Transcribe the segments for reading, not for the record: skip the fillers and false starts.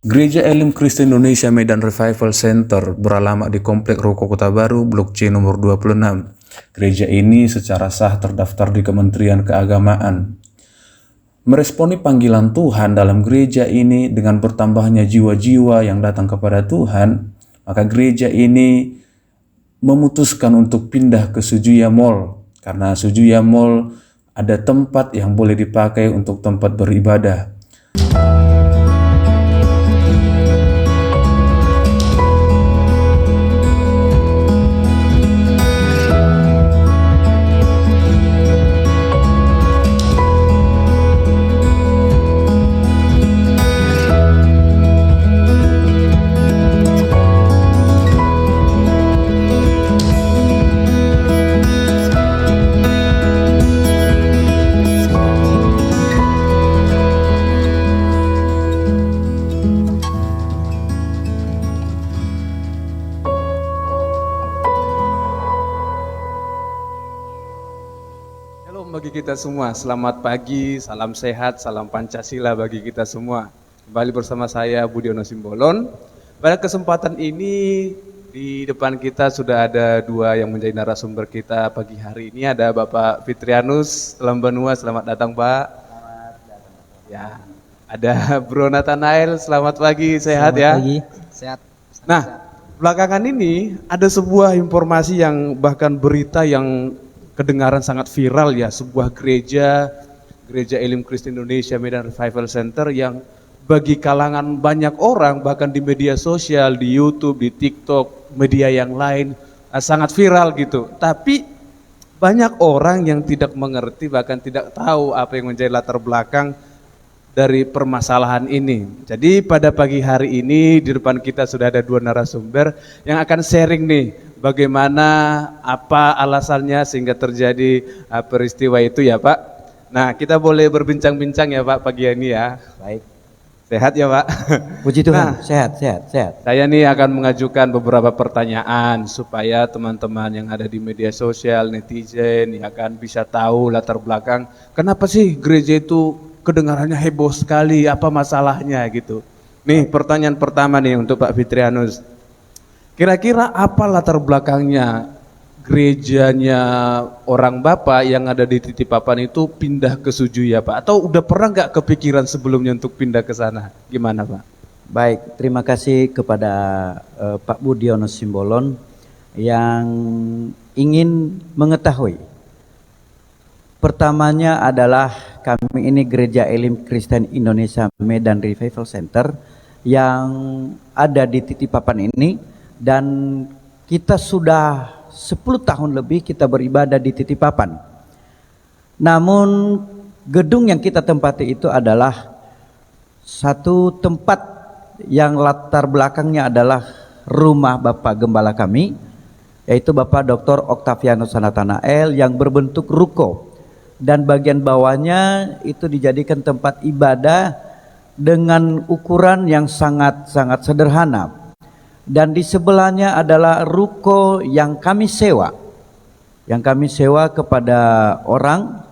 Gereja Elim Kristen Indonesia Medan Revival Center beralamat di Komplek Ruko Kota Baru, Blok C nomor 26. Gereja ini secara sah terdaftar di Kementerian Keagamaan. Meresponi panggilan Tuhan dalam gereja ini dengan bertambahnya jiwa-jiwa yang datang kepada Tuhan, maka gereja ini memutuskan untuk pindah ke Sujuya Mall, karena Sujuya Mall ada tempat yang boleh dipakai untuk tempat beribadah. Bagi kita semua, selamat pagi, salam sehat, salam Pancasila bagi kita semua. Kembali bersama saya Budiono Simbolon. Pada kesempatan ini di depan kita sudah ada dua yang menjadi narasumber kita pagi hari ini. Ada Bapak Fitrianus Lambanua, selamat datang Pak. Selamat datang. Ya, ada Bro Nathanael, selamat pagi, sehat selamat ya? Pagi, sehat. Nah, belakangan ini ada sebuah informasi yang bahkan berita yang kedengaran sangat viral ya, sebuah gereja Elim Kristen Indonesia Medan Revival Center yang bagi kalangan banyak orang bahkan di media sosial, di YouTube, di TikTok, media yang lain sangat viral gitu. Tapi banyak orang yang tidak mengerti bahkan tidak tahu apa yang menjadi latar belakang dari permasalahan ini. Jadi pada pagi hari ini di depan kita sudah ada dua narasumber yang akan sharing nih bagaimana, apa alasannya sehingga terjadi peristiwa itu ya Pak. Nah kita boleh berbincang-bincang ya Pak pagi ini ya. Baik. Sehat ya Pak? Puji Tuhan, Nah, sehat. saya nih akan mengajukan beberapa pertanyaan supaya teman-teman yang ada di media sosial, netizen ya kan bisa tahu latar belakang kenapa sih gereja itu kedengarannya heboh sekali, apa masalahnya gitu. Nih pertanyaan pertama nih untuk Pak Fitrianus. Kira-kira apa latar belakangnya gerejanya orang Bapak yang ada di Titipapan itu pindah ke Sujuya Pak? Atau udah pernah nggak kepikiran sebelumnya untuk pindah ke sana? Gimana Pak? Baik, terima kasih kepada Pak Budiono Simbolon yang ingin mengetahui. Pertamanya adalah kami ini Gereja Elim Kristen Indonesia Medan Revival Center yang ada di Titipapan ini, dan kita sudah 10 tahun lebih kita beribadah di Titipapan. Namun gedung yang kita tempati itu adalah satu tempat yang latar belakangnya adalah rumah Bapak Gembala kami, yaitu Bapak Dr. Octavianus Nathanael yang berbentuk ruko. Dan bagian bawahnya itu dijadikan tempat ibadah dengan ukuran yang sangat-sangat sederhana. Dan di sebelahnya adalah ruko yang kami sewa. Yang kami sewa kepada orang,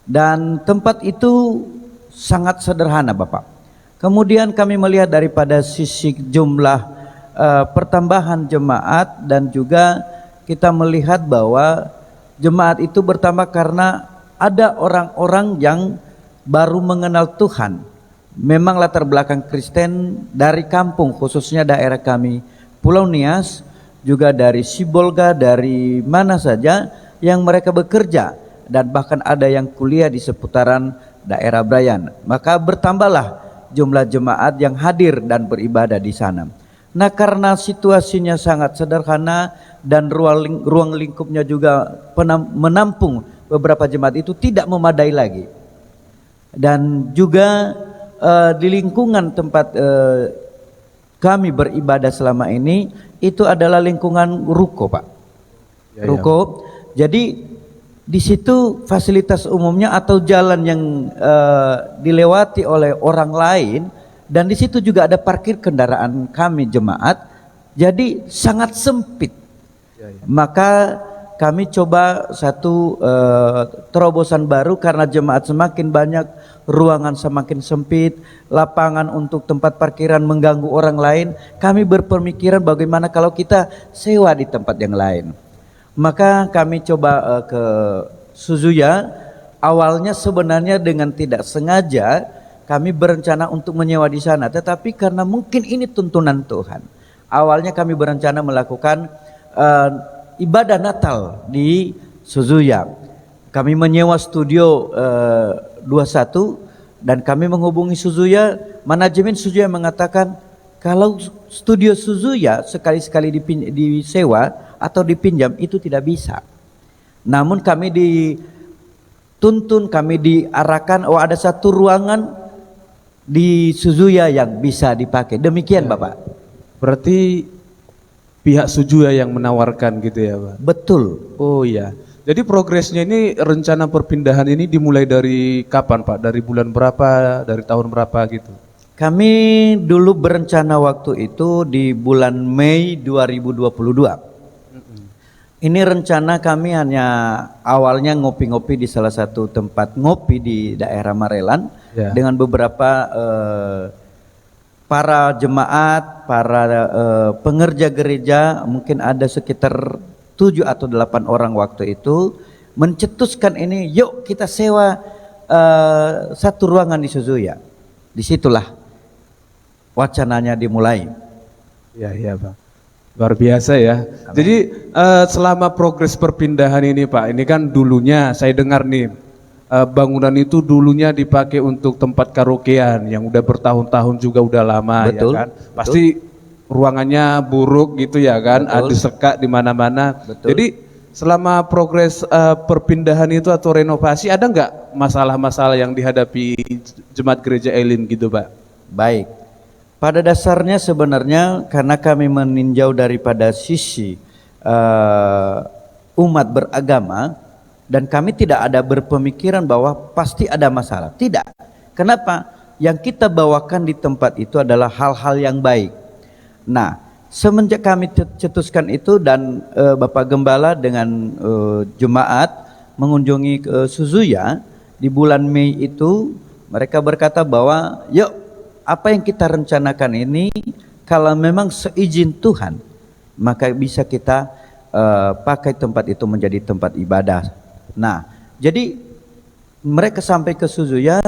dan tempat itu sangat sederhana Bapak. Kemudian kami melihat daripada sisi jumlah pertambahan jemaat, dan juga kita melihat bahwa jemaat itu bertambah karena ada orang-orang yang baru mengenal Tuhan. Memang latar belakang Kristen dari kampung, khususnya daerah kami Pulau Nias, juga dari Sibolga, dari mana saja yang mereka bekerja, dan bahkan ada yang kuliah di seputaran daerah Brayan. Maka bertambahlah jumlah jemaat yang hadir dan beribadah di sana. Nah, karena situasinya sangat sederhana dan ruang lingkupnya juga menampung beberapa jemaat itu tidak memadai lagi. Dan juga di lingkungan tempat kami beribadah selama ini itu adalah lingkungan ruko Pak. Ruko. Jadi di situ fasilitas umumnya atau jalan yang dilewati oleh orang lain, dan di situ juga ada parkir kendaraan kami jemaat, jadi sangat sempit. Maka kami coba satu terobosan baru karena jemaat semakin banyak, ruangan semakin sempit, lapangan untuk tempat parkiran mengganggu orang lain. Kami berpemikiran bagaimana kalau kita sewa di tempat yang lain. Maka kami coba ke Suzuya. Awalnya sebenarnya dengan tidak sengaja kami berencana untuk menyewa di sana, tetapi karena mungkin ini tuntunan Tuhan. Awalnya kami berencana melakukan ibadah Natal di Suzuya. Kami menyewa studio 21 dan kami menghubungi Suzuya. Manajemen Suzuya mengatakan kalau studio Suzuya sekali-sekali disewa atau dipinjam itu tidak bisa. Namun kami kami diarahkan, oh ada satu ruangan di Suzuya yang bisa dipakai. Demikian Bapak. Berarti pihak Suzuya yang menawarkan gitu ya Pak? Betul. Oh iya. Jadi progresnya ini, rencana perpindahan ini dimulai dari kapan Pak? Dari bulan berapa? Dari tahun berapa gitu? Kami dulu berencana waktu itu di bulan Mei 2022. Ini rencana kami hanya awalnya ngopi-ngopi di salah satu tempat ngopi di daerah Marelan dengan beberapa para jemaat, para pengerja gereja, mungkin ada sekitar 7 atau 8 orang waktu itu mencetuskan ini, yuk kita sewa satu ruangan di Suzuya. Disitulah wacananya dimulai. Iya Pak. Luar biasa ya. Amin. Jadi selama progres perpindahan ini Pak, ini kan dulunya saya dengar nih bangunan itu dulunya dipakai untuk tempat karaokean yang udah bertahun-tahun juga udah lama. Betul, ya kan. Pasti ruangannya buruk gitu ya kan, ada sekak di mana-mana. Jadi selama progres perpindahan itu atau renovasi ada nggak masalah-masalah yang dihadapi jemaat gereja Elim gitu Pak? Baik. Pada dasarnya sebenarnya karena kami meninjau daripada sisi umat beragama dan kami tidak ada berpemikiran bahwa pasti ada masalah. Tidak. Kenapa? Yang kita bawakan di tempat itu adalah hal-hal yang baik. Nah, semenjak kami cetuskan itu dan Bapak Gembala dengan jemaat mengunjungi Suzuya di bulan Mei itu, mereka berkata bahwa yuk, apa yang kita rencanakan ini kalau memang seizin Tuhan maka bisa kita pakai tempat itu menjadi tempat ibadah. Nah, jadi mereka sampai ke Suzuya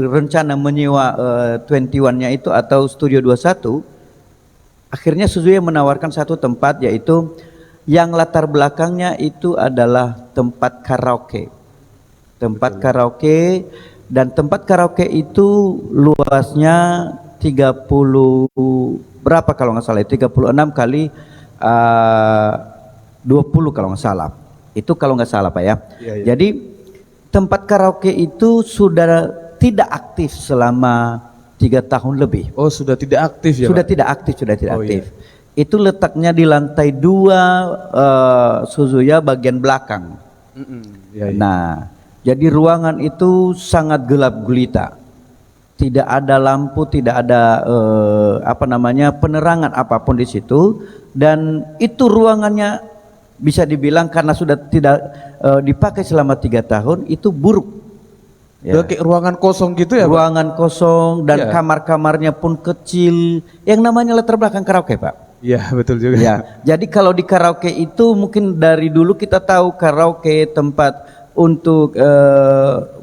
rencana menyewa 21-nya itu atau Studio 21. Akhirnya Suzuya menawarkan satu tempat, yaitu yang latar belakangnya itu adalah tempat karaoke. Tempat karaoke. Dan tempat karaoke itu luasnya 30 berapa kalau nggak salah, 36 kali 20 kalau nggak salah. Itu kalau nggak salah Pak ya. Iya. Jadi tempat karaoke itu sudah tidak aktif selama 3 tahun lebih. Oh sudah tidak aktif ya Sudah Pak? tidak aktif, sudah tidak aktif. Iya. Itu letaknya di lantai 2 Suzuya bagian belakang. Iya. Nah, jadi ruangan itu sangat gelap gulita, tidak ada lampu, tidak ada penerangan apapun di situ, dan itu ruangannya bisa dibilang karena sudah tidak dipakai selama 3 tahun itu buruk. Ya. Kayak ruangan kosong gitu ya Pak? Ruangan kosong dan kamar-kamarnya pun kecil, yang namanya latar belakang karaoke Pak. Iya betul juga. Ya, jadi kalau di karaoke itu mungkin dari dulu kita tahu karaoke tempat untuk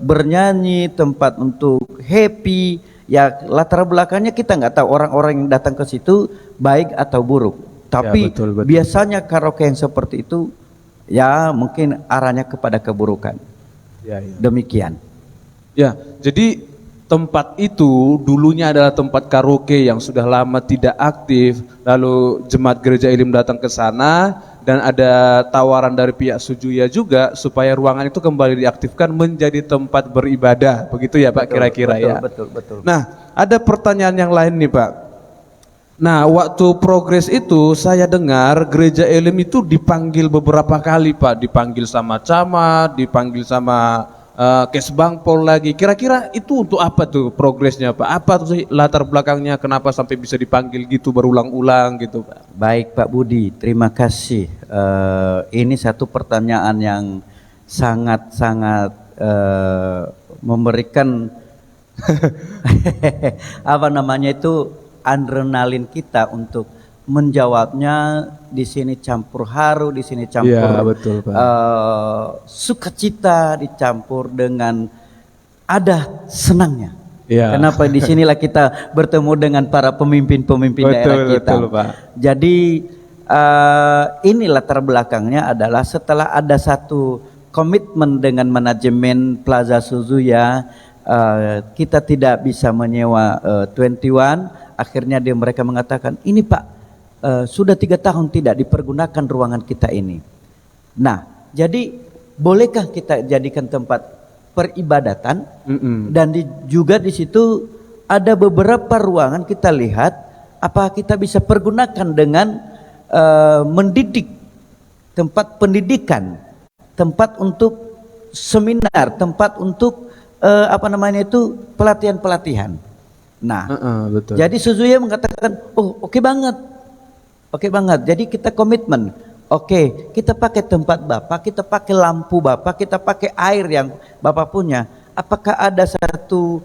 bernyanyi, tempat untuk happy, ya latar belakangnya kita nggak tahu orang-orang yang datang ke situ baik atau buruk. Tapi ya, betul. biasanya karaoke yang seperti itu ya mungkin arahnya kepada keburukan. Ya. Demikian. Ya, jadi tempat itu dulunya adalah tempat karaoke yang sudah lama tidak aktif. Lalu jemaat gereja Elim datang ke sana. Dan ada tawaran dari pihak Suzuya juga supaya ruangan itu kembali diaktifkan menjadi tempat beribadah. Begitu ya Pak kira-kira ya. Betul. Nah, ada pertanyaan yang lain nih Pak. Nah, waktu progres itu saya dengar gereja Elim itu dipanggil beberapa kali Pak. Dipanggil sama camat, dipanggil sama Kesbangpol lagi. Kira-kira itu untuk apa tuh progresnya Pak? Apa tuh sih latar belakangnya kenapa sampai bisa dipanggil gitu berulang-ulang gitu Pak? Baik Pak Budi, terima kasih. Ini satu pertanyaan yang sangat-sangat memberikan apa namanya itu adrenalin kita untuk menjawabnya. Di sini campur haru, di sini campur Iya, betul, Pak. sukacita, dicampur dengan ada senangnya. Iya. Kenapa di sinilah kita bertemu dengan para pemimpin-pemimpin daerah kita. Betul, Pak. Jadi ini latar belakangnya adalah setelah ada satu komitmen dengan manajemen Plaza Suzuya, kita tidak bisa menyewa 21. Akhirnya mereka mengatakan, ini Pak, sudah 3 tahun tidak dipergunakan ruangan kita ini. Nah, jadi bolehkah kita jadikan tempat peribadatan? Dan juga di situ ada beberapa ruangan kita lihat, apa kita bisa pergunakan dengan mendidik, tempat pendidikan, tempat untuk seminar, tempat untuk pelatihan-pelatihan. Nah, Betul. jadi Suzuya mengatakan, oh oke banget. Oke banget, jadi kita komitmen. Oke, kita pakai tempat Bapak, kita pakai lampu Bapak, kita pakai air yang Bapak punya. Apakah ada satu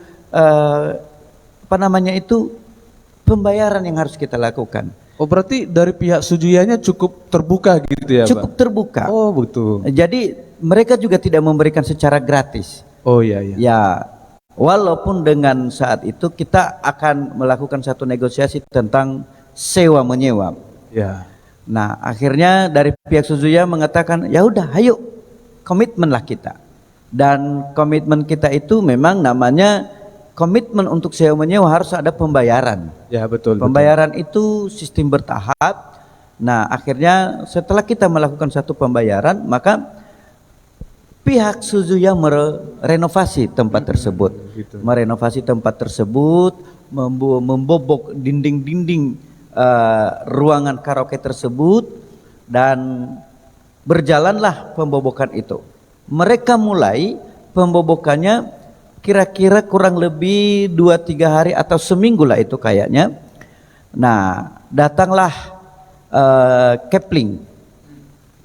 pembayaran yang harus kita lakukan? Oh berarti dari pihak Sujuyanya cukup terbuka gitu ya Cukup Pak? terbuka. Oh betul. Jadi mereka juga tidak memberikan secara gratis. Oh iya. Ya, walaupun dengan saat itu kita akan melakukan satu negosiasi tentang sewa menyewa. Ya. Nah, akhirnya dari pihak Suzuya mengatakan, ya udah, ayo komitmenlah kita. Dan komitmen kita itu memang namanya komitmen untuk sewa menyewa harus ada pembayaran. Ya betul. Pembayaran itu sistem bertahap. Nah, akhirnya setelah kita melakukan satu pembayaran, maka pihak Suzuya merenovasi tempat tersebut. Gitu. Merenovasi tempat tersebut, membobok dinding-dinding ruangan karaoke tersebut, dan berjalanlah pembobokan itu. Mereka mulai pembobokannya kira-kira kurang lebih 2-3 hari atau seminggu lah itu kayaknya. Nah, datanglah Kepling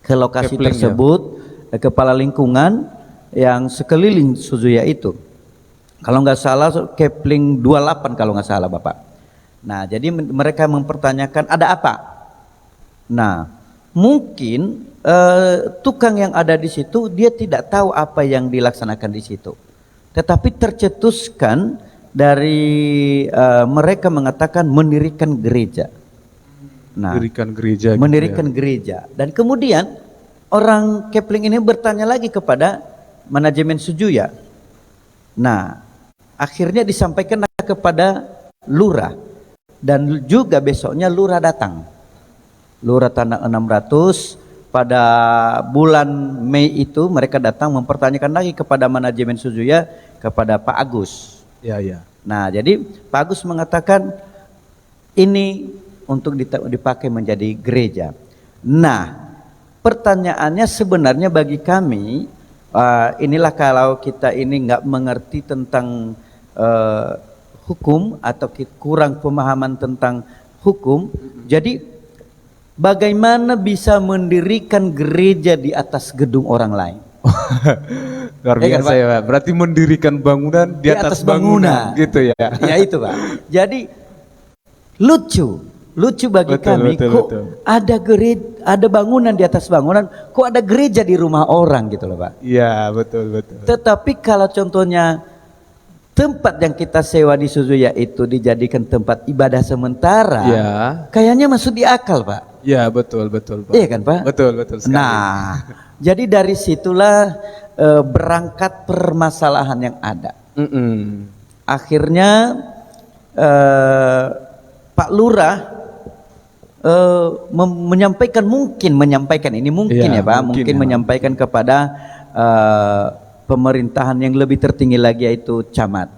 ke lokasi Kepling, tersebut, kepala lingkungan yang sekeliling Suzuya itu. Kalau nggak salah Kepling 28 kalau nggak salah Bapak. Nah, jadi mereka mempertanyakan ada apa? Nah, mungkin tukang yang ada di situ dia tidak tahu apa yang dilaksanakan di situ. Tetapi tercetuskan dari mereka mengatakan mendirikan gereja. Nah, mendirikan gereja. Dan kemudian orang Kepling ini bertanya lagi kepada manajemen Suzuya. Nah, akhirnya disampaikan kepada lurah. Dan juga besoknya lurah datang. Lurah Tanah 600 pada bulan Mei itu mereka datang mempertanyakan lagi kepada manajemen Suzuya, kepada Pak Agus. Ya. Nah, jadi Pak Agus mengatakan ini untuk dipakai menjadi gereja. Nah, pertanyaannya sebenarnya bagi kami, inilah kalau kita ini nggak mengerti tentang hukum atau kurang pemahaman tentang hukum, jadi bagaimana bisa mendirikan gereja di atas gedung orang lain? Luar biasa ya Pak. Berarti mendirikan bangunan di atas bangunan gitu ya. Ya itu Pak. Jadi lucu bagi kami, kok ada gereja, ada bangunan di atas bangunan, kok ada gereja di rumah orang gitu loh Pak. Iya betul. Tetapi kalau contohnya tempat yang kita sewa di Suzuya itu dijadikan tempat ibadah sementara, ya, kayaknya masuk di akal Pak. Ya betul Pak. Iya kan Pak? Betul sekali. Nah, jadi dari situlah berangkat permasalahan yang ada. Akhirnya Pak Lurah menyampaikan ini mungkin ya Pak, mungkin menyampaikan kepada pemerintahan yang lebih tertinggi lagi yaitu camat.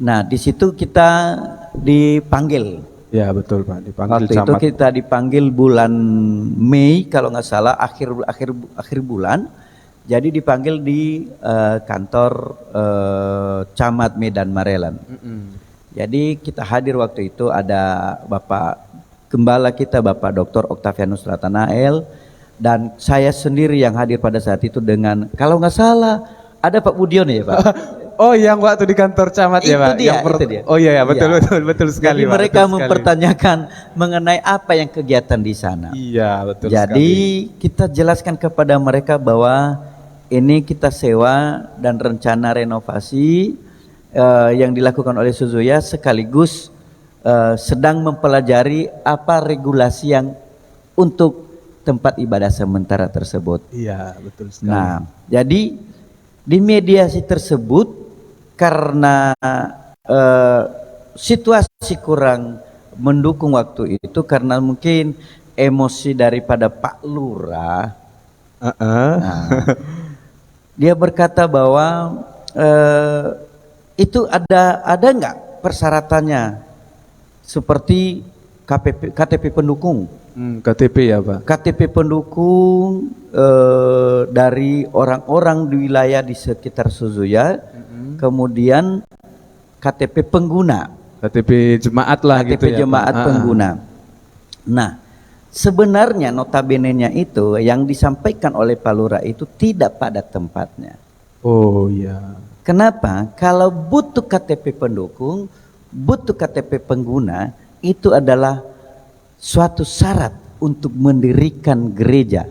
Nah, di situ kita dipanggil. Ya betul Pak, dipanggil waktu camat. itu kita dipanggil bulan Mei kalau nggak salah, akhir bulan Jadi dipanggil di kantor Camat Medan Marelan. Jadi kita hadir waktu itu, ada Bapak Gembala kita, Bapak Dr. Octavianus Ratanael, dan saya sendiri yang hadir pada saat itu dengan, kalau nggak salah ada Pak Budiono ya Pak. Oh, yang waktu di kantor camat ya Pak? Itu dia. Oh iya, betul sekali. Jadi Pak, mereka betul sekali. mempertanyakan mengenai apa yang kegiatan di sana. Iya, betul Jadi sekali. kita jelaskan kepada mereka bahwa ini kita sewa dan rencana renovasi yang dilakukan oleh Suzuya, sekaligus sedang mempelajari apa regulasi yang untuk tempat ibadah sementara tersebut. Iya, betul sekali. Nah, jadi di mediasi tersebut, karena situasi kurang mendukung waktu itu, karena mungkin emosi daripada Pak Lurah, nah, dia berkata bahwa itu ada nggak persyaratannya seperti KTP pendukung. KTP ya Pak? KTP pendukung dari orang-orang di wilayah di sekitar Suzuya, kemudian KTP pengguna, KTP jemaat lah KTP gitu ya jemaat Pak? pengguna. Nah, sebenarnya notabene-nya itu yang disampaikan oleh Pak Lurah itu tidak pada tempatnya. Oh iya. Kenapa? Kalau butuh KTP pendukung, butuh KTP pengguna, itu adalah suatu syarat untuk mendirikan gereja.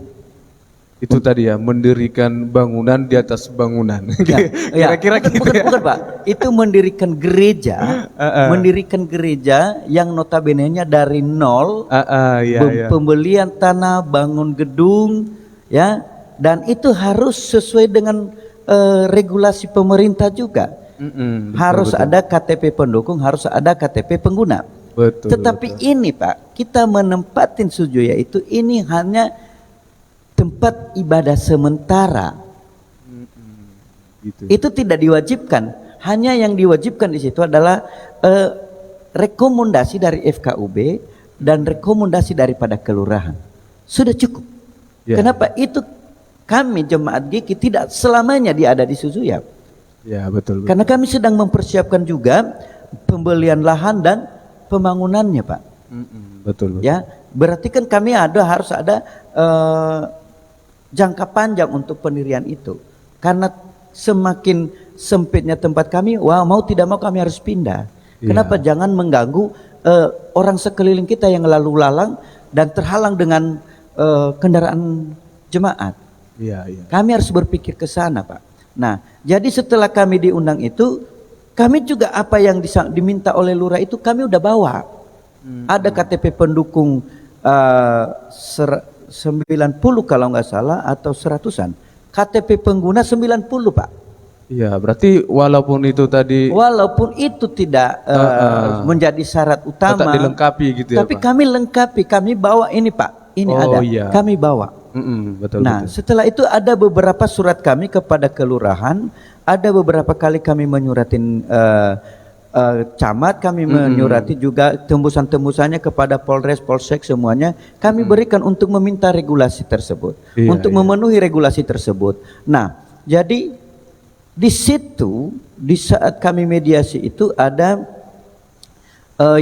Itu tadi ya, mendirikan bangunan di atas bangunan. Kira-kira gitu bukan, ya. bukan Pak, itu mendirikan gereja, mendirikan gereja yang notabene-nya dari nol, Iya. pembelian tanah, bangun gedung, ya, dan itu harus sesuai dengan regulasi pemerintah juga. Harus ada KTP pendukung, harus ada KTP pengguna. Betul. Tetapi ini Pak, kita menempatin Suzuya itu, ini hanya tempat ibadah sementara. Gitu. Itu tidak diwajibkan. Hanya yang diwajibkan di situ adalah rekomendasi dari FKUB dan rekomendasi daripada kelurahan. Sudah cukup. Ya. Kenapa? Itu kami jemaat GKI tidak selamanya dia ada di Suzuya. Ya, betul. Karena kami sedang mempersiapkan juga pembelian lahan dan pembangunannya Pak. Betul. Ya, berarti kan kami harus ada jangka panjang untuk pendirian itu. Karena semakin sempitnya tempat kami, mau tidak mau kami harus pindah. Iya. Kenapa? Jangan mengganggu orang sekeliling kita yang lalu lalang dan terhalang dengan kendaraan jemaat. Iya. Kami harus berpikir ke sana Pak. Nah, jadi setelah kami diundang itu, kami juga apa yang diminta oleh lurah itu kami udah bawa. Ada KTP pendukung 90 kalau nggak salah, atau 100-an. KTP pengguna 90 Pak. Iya, berarti walaupun itu tadi tidak menjadi syarat utama, tetap dilengkapi gitu ya tapi Pak? kami lengkapi, kami bawa ini Pak. Ini ada, iya. kami bawa. Betul. Nah, setelah itu ada beberapa surat kami kepada kelurahan, ada beberapa kali kami menyuratin camat, kami menyurati juga tembusan-tembusannya kepada Polres, Polsek, semuanya kami berikan untuk meminta regulasi tersebut, untuk memenuhi regulasi tersebut. Nah, jadi di situ, di saat kami mediasi itu ada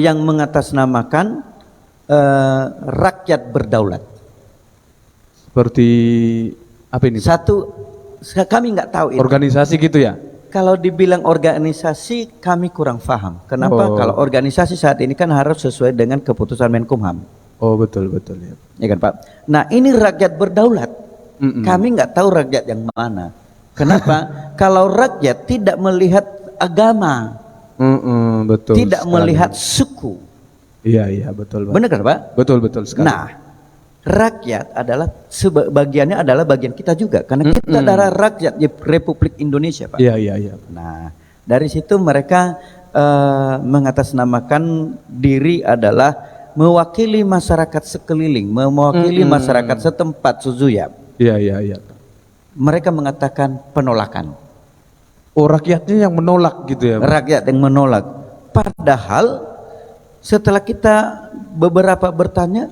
yang mengatasnamakan rakyat berdaulat. Seperti apa ini? Satu, kami nggak tahu itu. Organisasi gitu ya? Kalau dibilang organisasi, kami kurang paham. Kenapa? Kalau organisasi saat ini kan harus sesuai dengan keputusan Menkumham. Oh, betul ya. Ya kan Pak? Nah, ini rakyat berdaulat. Kami nggak tahu rakyat yang mana. Kenapa? Kalau rakyat tidak melihat agama, Betul. tidak melihat suku. Iya, betul. Benar kan Pak? Betul sekali. Nah, rakyat adalah sebagiannya adalah bagian kita juga, karena kita adalah rakyat Republik Indonesia Pak. Iya. Nah, dari situ mereka mengatasnamakan diri adalah mewakili masyarakat sekeliling, mewakili masyarakat setempat Suzuya. Iya. Mereka mengatakan penolakan. Oh, rakyatnya yang menolak gitu ya Pak? Rakyat yang menolak. Padahal setelah kita beberapa bertanya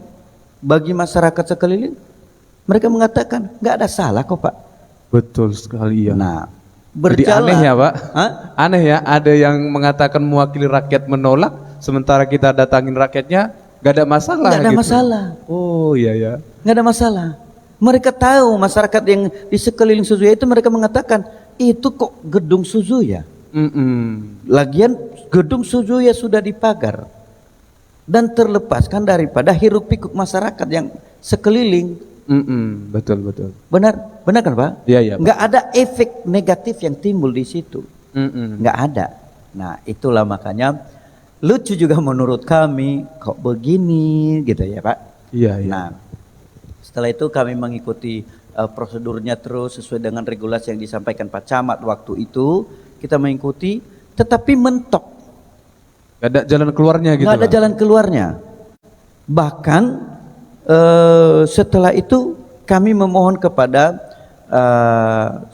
bagi masyarakat sekeliling, mereka mengatakan nggak ada salah kok Pak. Betul sekali ya. Nah, Jadi berjalan. aneh ya Pak? Hah? Aneh ya, ada yang mengatakan mewakili rakyat menolak, sementara kita datangin rakyatnya, gak ada masalah Nggak ada gitu. masalah. Oh iya ya. Nggak ada masalah. Mereka tahu masyarakat yang di sekeliling Suzuya itu mereka mengatakan itu kok gedung Suzuya. Lagian gedung Suzuya sudah dipagar dan terlepaskan daripada hiruk pikuk masyarakat yang sekeliling. Betul betul. Benar, benar kan Pak? Iya iya. Pak. Nggak ada efek negatif yang timbul di situ. Nggak ada. Nah itulah makanya lucu juga menurut kami kok begini gitu ya Pak. Iya iya. Nah setelah itu kami mengikuti prosedurnya terus sesuai dengan regulasi yang disampaikan Pak Camat waktu itu. Kita mengikuti tetapi mentok. Gak ada jalan keluarnya gitu. Nggak ada Pak? jalan keluarnya. Bahkan setelah itu kami memohon kepada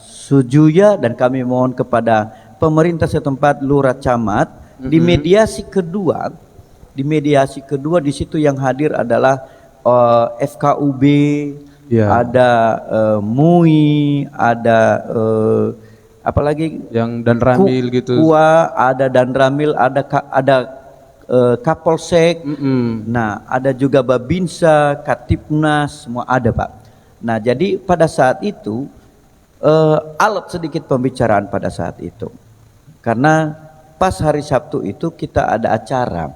Sujuya dan kami mohon kepada pemerintah setempat Lurah Camat di mediasi kedua. Di mediasi kedua di situ yang hadir adalah FKUB, ada MUI, ada apalagi yang dan Ramil gitu. KUA, ada dan Ramil, ada Kapolsek. Nah, ada juga Babinsa, Katipnas, semua ada, Pak. Nah, jadi pada saat itu alot sedikit pembicaraan pada saat itu. Karena pas hari Sabtu itu kita ada acara.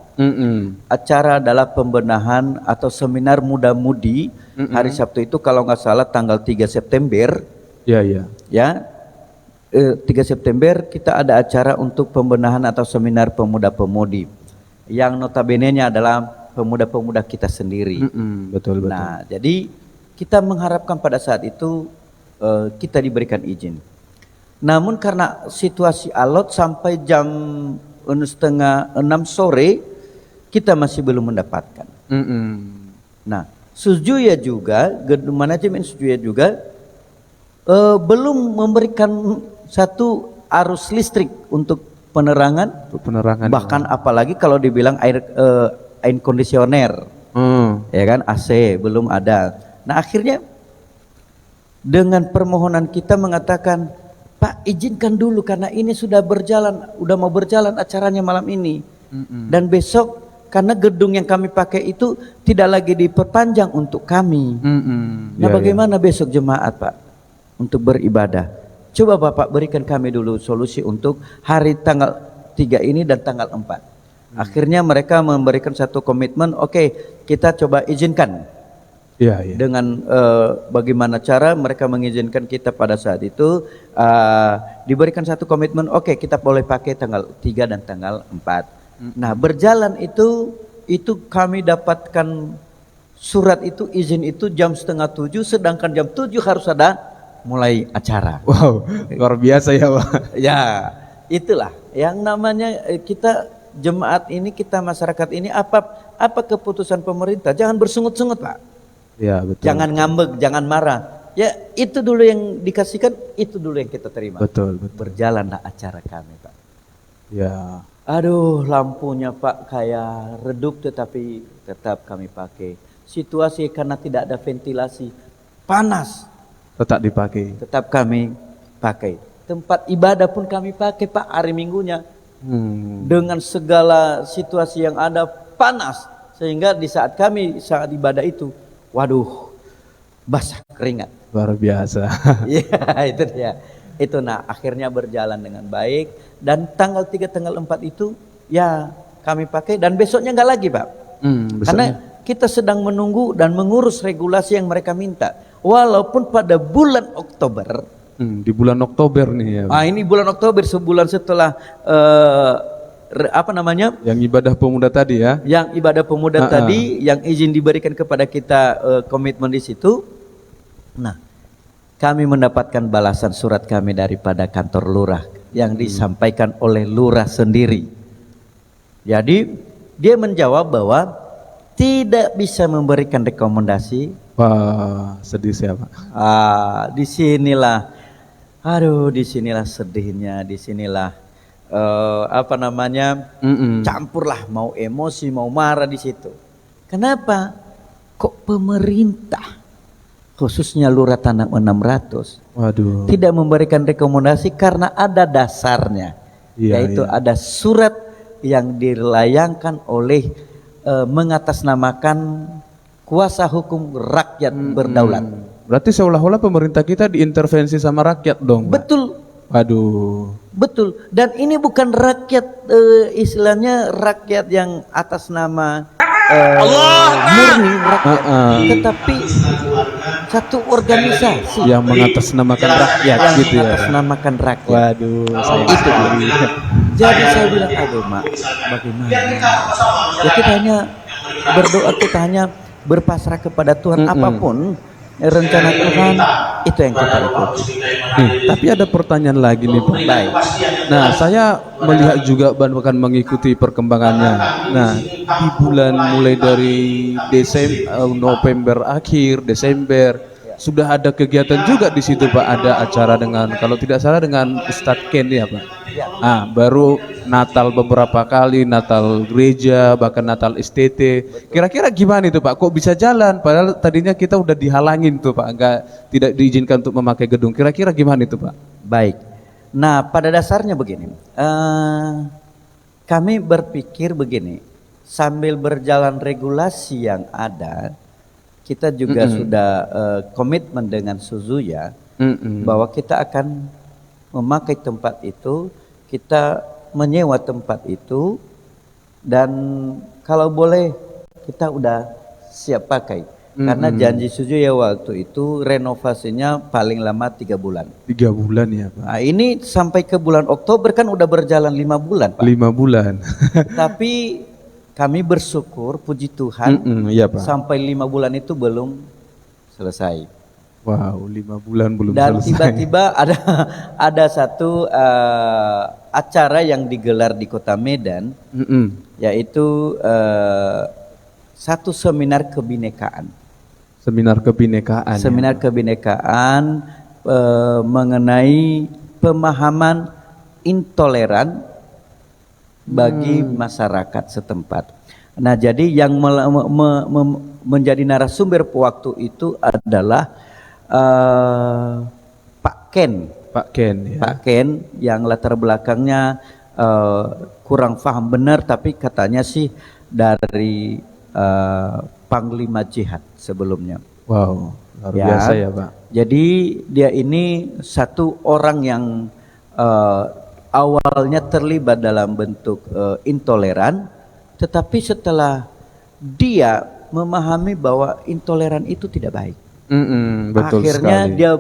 Acara adalah pembenahan atau seminar muda-mudi. Hari Sabtu itu kalau nggak salah tanggal 3 September. Iya. Ya. 3 September kita ada acara untuk pembenahan atau seminar pemuda-pemudi yang notabene-nya adalah pemuda-pemuda kita sendiri. Betul. Nah, jadi kita mengharapkan pada saat itu kita diberikan izin. Namun karena situasi alot sampai jam 5:30, 6 sore kita masih belum mendapatkan. Nah, Sujuya juga, gedung manajemen Sujuya juga belum memberikan satu arus listrik untuk penerangan. Bahkan apalagi kalau dibilang air kondisioner, ya kan, AC belum ada. Nah akhirnya dengan permohonan kita mengatakan, Pak izinkan dulu karena ini sudah mau berjalan acaranya malam ini. Dan besok karena gedung yang kami pakai itu tidak lagi diperpanjang untuk kami. Nah bagaimana besok jemaat Pak untuk beribadah? Coba Bapak berikan kami dulu solusi untuk hari tanggal 3 ini dan tanggal 4. Akhirnya mereka memberikan satu komitmen, oke, kita coba izinkan. Dengan bagaimana cara mereka mengizinkan kita pada saat itu diberikan satu komitmen, oke, kita boleh pakai tanggal 3 dan tanggal 4. Nah, berjalan itu kami dapatkan surat itu, izin itu jam 6:30, sedangkan jam 7 harus ada mulai acara. Wow, luar biasa ya Pak. Ya, itulah yang namanya kita jemaat ini, kita masyarakat ini, apa keputusan pemerintah jangan bersungut-sungut Pak. Ya betul. Jangan ngambek, jangan marah. Ya itu dulu yang dikasihkan, itu dulu yang kita terima. Betul. Berjalanlah acara kami Pak. Ya. Aduh, lampunya Pak kayak redup tetapi tetap kami pakai. Situasi karena tidak ada ventilasi, panas. Tetap dipakai. Tetap kami pakai. Tempat ibadah pun kami pakai Pak hari Minggunya. Dengan segala situasi yang ada panas. Sehingga di saat ibadah itu, waduh, basah keringat. Luar biasa. Iya itu dia. Itu nah akhirnya berjalan dengan baik. Dan tanggal 3, tanggal 4 itu ya kami pakai. Dan besoknya enggak lagi Pak. Karena kita sedang menunggu dan mengurus regulasi yang mereka minta. Walaupun pada bulan Oktober, di bulan Oktober nih ya. Ini bulan Oktober, sebulan setelah yang ibadah pemuda tadi ya. Yang ibadah pemuda tadi, yang izin diberikan kepada kita komitmen di situ. Nah, kami mendapatkan balasan surat kami daripada kantor lurah yang disampaikan oleh lurah sendiri. Jadi dia menjawab bahwa tidak bisa memberikan rekomendasi. Wah, sedih siapa? Disinilah sedihnya, disinilah campurlah, mau emosi, mau marah di situ. Kenapa? Kok pemerintah khususnya Lurah Tanah 600, Waduh. tidak memberikan rekomendasi karena ada dasarnya, Iya, yaitu iya. ada surat yang dilayangkan oleh mengatasnamakan kuasa hukum rakyat berdaulat. Berarti seolah-olah pemerintah kita diintervensi sama rakyat dong, Pak? Betul, Waduh. betul. Dan ini bukan rakyat istilahnya rakyat yang atas nama murni rakyat, tetapi satu organisasi Yang mengatasnamakan rakyat yang gitu ya. mengatasnamakan rakyat. Waduh, sayang Itu. sekali. Jadi saya bilang, aduh mak, bagaimana? Ya kita hanya berdoa, kita hanya berpasrah kepada Tuhan. Apapun rencana Tuhan, itu yang kita ikuti. Tapi ada pertanyaan lagi nih, Pak. Baik. Nah, saya melihat juga bahkan mengikuti perkembangannya. Nah, di bulan mulai dari November akhir, Desember, sudah ada kegiatan juga di situ, Pak. Ada acara dengan, kalau tidak salah dengan Ustadz Ken ya, Pak. Ah, baru Natal beberapa kali, Natal gereja, bahkan Natal STT. Kira-kira gimana itu, Pak? Kok bisa jalan? Padahal tadinya kita udah dihalangin tuh, Pak. Tidak diizinkan untuk memakai gedung. Kira-kira gimana itu, Pak? Baik. Nah, pada dasarnya begini. Kami berpikir begini. Sambil berjalan regulasi yang ada, kita juga sudah komitmen dengan Suzuya bahwa kita akan memakai tempat itu, kita menyewa tempat itu, dan kalau boleh kita udah siap pakai. Karena janji Suzuya waktu itu renovasinya paling lama 3 bulan. 3 bulan ya, Pak. Nah, ini sampai ke bulan Oktober kan udah berjalan 5 bulan, Pak. 5 bulan. Tapi kami bersyukur, puji Tuhan, Iya, Pak. sampai 5 bulan itu belum selesai. Wow, 5 bulan belum Dan selesai. tiba-tiba ada satu acara yang digelar di Kota Medan, yaitu satu seminar kebinekaan. Seminar kebinekaan. Seminar kebinekaan mengenai pemahaman intoleran bagi masyarakat setempat. Nah, jadi yang menjadi narasumber waktu itu adalah Pak Ken. Pak Ken ya. Pak Ken yang latar belakangnya kurang paham benar, tapi katanya sih dari Panglima Jihad sebelumnya. Wow, luar biasa ya, Pak. Jadi dia ini satu orang yang awalnya terlibat dalam bentuk intoleran, tetapi setelah dia memahami bahwa intoleran itu tidak baik, Betul akhirnya sekali. dia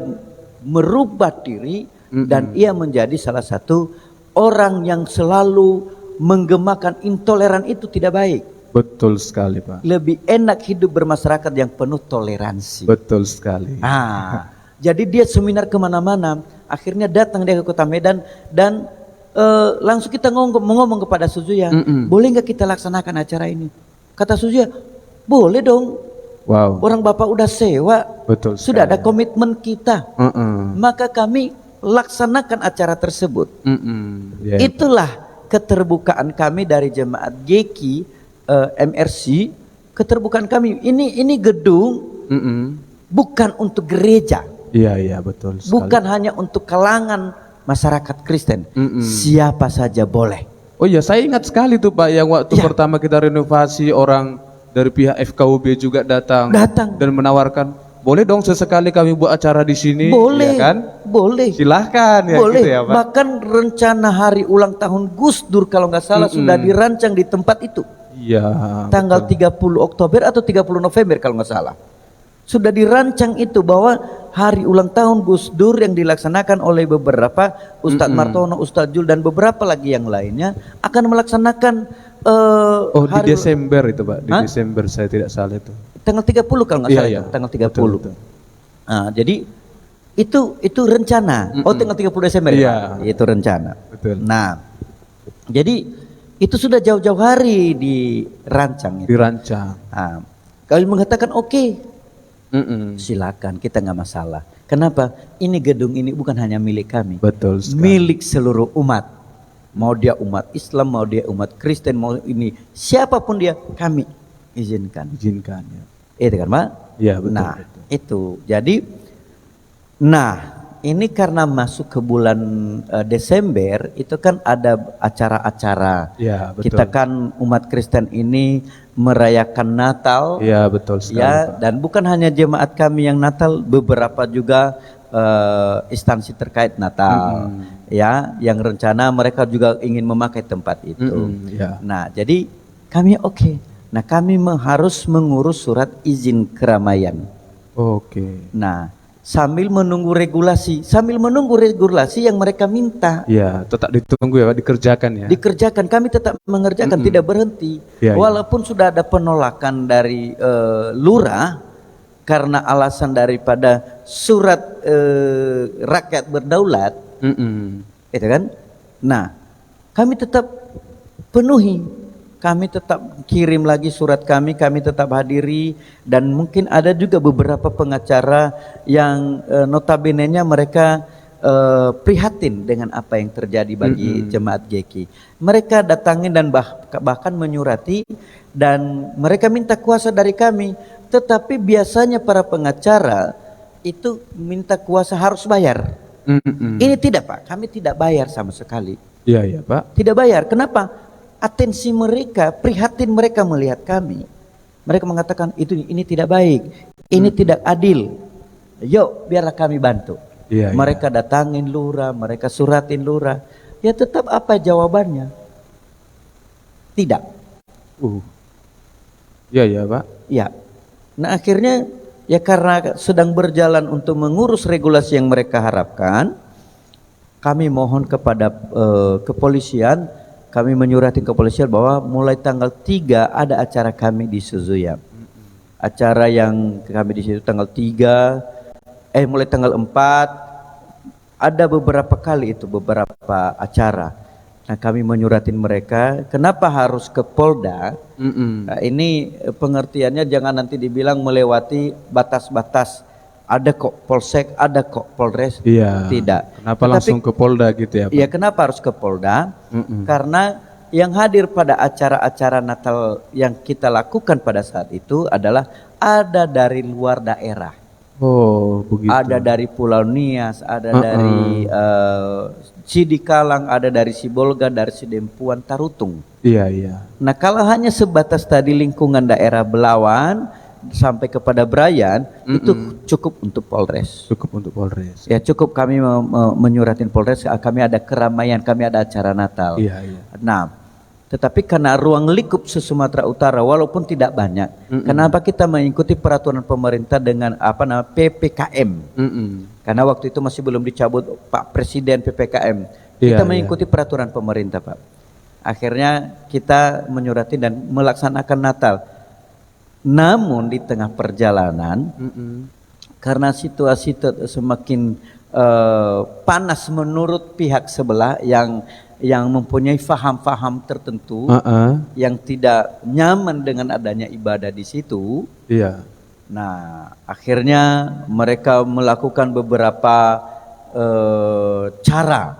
merubah diri dan ia menjadi salah satu orang yang selalu menggemakan intoleran itu tidak baik. Betul sekali, Pak. Lebih enak hidup bermasyarakat yang penuh toleransi. Betul sekali. Jadi dia seminar kemana-mana. Akhirnya datang dia ke Kota Medan dan langsung kita ngomong kepada Suzuya, boleh nggak kita laksanakan acara ini? Kata Suzuya, boleh dong. Wow. Orang Bapak udah sewa, Betul sudah sekali. ada komitmen kita. Maka kami laksanakan acara tersebut. Ya, Itulah keterbukaan kami dari jemaat GK MRC, keterbukaan kami. Ini gedung bukan untuk gereja, Iya, betul sekali. bukan hanya untuk kalangan masyarakat Kristen. Siapa saja boleh. Oh iya, saya ingat sekali tuh, Pak, yang waktu Ya. pertama kita renovasi, orang dari pihak FKUB juga datang dan menawarkan, boleh dong sesekali kami buat acara di sini, Boleh, ya kan? boleh. Silahkan ya, Boleh. gitu ya, Pak. Bahkan rencana hari ulang tahun Gus Dur kalau nggak salah sudah dirancang di tempat itu. Iya. Tanggal 30 Oktober atau 30 November kalau nggak salah. Sudah dirancang itu bahwa hari ulang tahun Gus Dur yang dilaksanakan oleh beberapa Ustadz Martono, Ustadz Jul dan beberapa lagi yang lainnya akan melaksanakan Oh, di Desember itu, Pak. Di Hah? Desember saya tidak salah itu. tanggal 30 kalau nggak Iya, salah iya. itu, tanggal 30. Betul. Nah, jadi itu rencana. Oh, tanggal 30 Desember Iya. ya? Itu rencana. Betul. Nah, jadi itu sudah jauh-jauh hari dirancang itu. Dirancang. Nah, kami mengatakan oke, silakan, kita nggak masalah. Kenapa? Ini gedung ini bukan hanya milik kami, Betul sekali. milik seluruh umat. Mau dia umat Islam, mau dia umat Kristen, mau ini siapapun dia, kami izinkan. Izinkan ya. Itu kan, Pak? Iya, betul. Nah, itu. Jadi, nah ini karena masuk ke bulan Desember, itu kan ada acara-acara. Iya, betul. Kita kan umat Kristen ini merayakan Natal. Iya, betul sekali, Ya, Pak. dan bukan hanya jemaat kami yang Natal, beberapa juga instansi terkait Natal. Ya, yang rencana mereka juga ingin memakai tempat itu. Ya. Nah, jadi kami oke. Nah, kami harus mengurus surat izin keramaian. Oke. Nah, sambil menunggu regulasi yang mereka minta. Iya, tetap ditunggu ya Pak, dikerjakan ya. Dikerjakan, kami tetap mengerjakan, tidak berhenti. Iya, iya. Walaupun sudah ada penolakan dari lurah karena alasan daripada surat rakyat berdaulat, itu kan. Nah, kami tetap penuhi. Kami tetap kirim lagi surat kami tetap hadiri, dan mungkin ada juga beberapa pengacara yang notabene-nya mereka prihatin dengan apa yang terjadi bagi jemaat GKI. Mereka datangin dan bahkan menyurati, dan mereka minta kuasa dari kami. Tetapi biasanya para pengacara itu minta kuasa harus bayar. Ini tidak, Pak, kami tidak bayar sama sekali. Iya, iya Pak. Tidak bayar. Kenapa? Atensi mereka, prihatin mereka melihat kami. Mereka mengatakan ini tidak baik, ini tidak adil. Yuk, biarlah kami bantu. Iya, Mereka datangin lurah, mereka suratin lurah. Ya tetap apa jawabannya? Tidak. Iya, iya Pak. Ya. Nah, akhirnya ya karena sedang berjalan untuk mengurus regulasi yang mereka harapkan, kami mohon kepada kepolisian. Kami menyurati kepolisian bahwa mulai tanggal 3 ada acara kami di Suzuya. Acara yang kami di situ tanggal 3, mulai tanggal 4, ada beberapa kali itu, beberapa acara. Nah, kami menyuratin mereka, kenapa harus ke Polda? Nah, ini pengertiannya jangan nanti dibilang melewati batas-batas. Ada kok Polsek, ada kok Polres. Iya. Tidak. Kenapa langsung ke Polda gitu ya Pak? Iya, kenapa harus ke Polda? Karena yang hadir pada acara-acara Natal yang kita lakukan pada saat itu adalah ada dari luar daerah. Oh, begitu. Ada dari Pulau Nias, ada dari Sidikalang, ada dari Sibolga, dari Sidempuan, Tarutung. Iya, iya. Nah, kalau hanya sebatas tadi lingkungan daerah Belawan sampai kepada Brayan, itu cukup untuk Polres. Cukup untuk Polres. Ya, cukup kami menyuratin Polres, kami ada keramaian, kami ada acara Natal. Iya, iya. Nah, tetapi karena ruang lingkup se-Sumatera Utara walaupun tidak banyak, kenapa kita mengikuti peraturan pemerintah dengan PPKM? Karena waktu itu masih belum dicabut Pak Presiden PPKM. Kita mengikuti peraturan pemerintah, Pak. Akhirnya kita menyurati dan melaksanakan Natal. Namun di tengah perjalanan, karena situasi semakin panas menurut pihak sebelah yang mempunyai faham-faham tertentu, yang tidak nyaman dengan adanya ibadah di situ. Iya. Nah, akhirnya mereka melakukan beberapa cara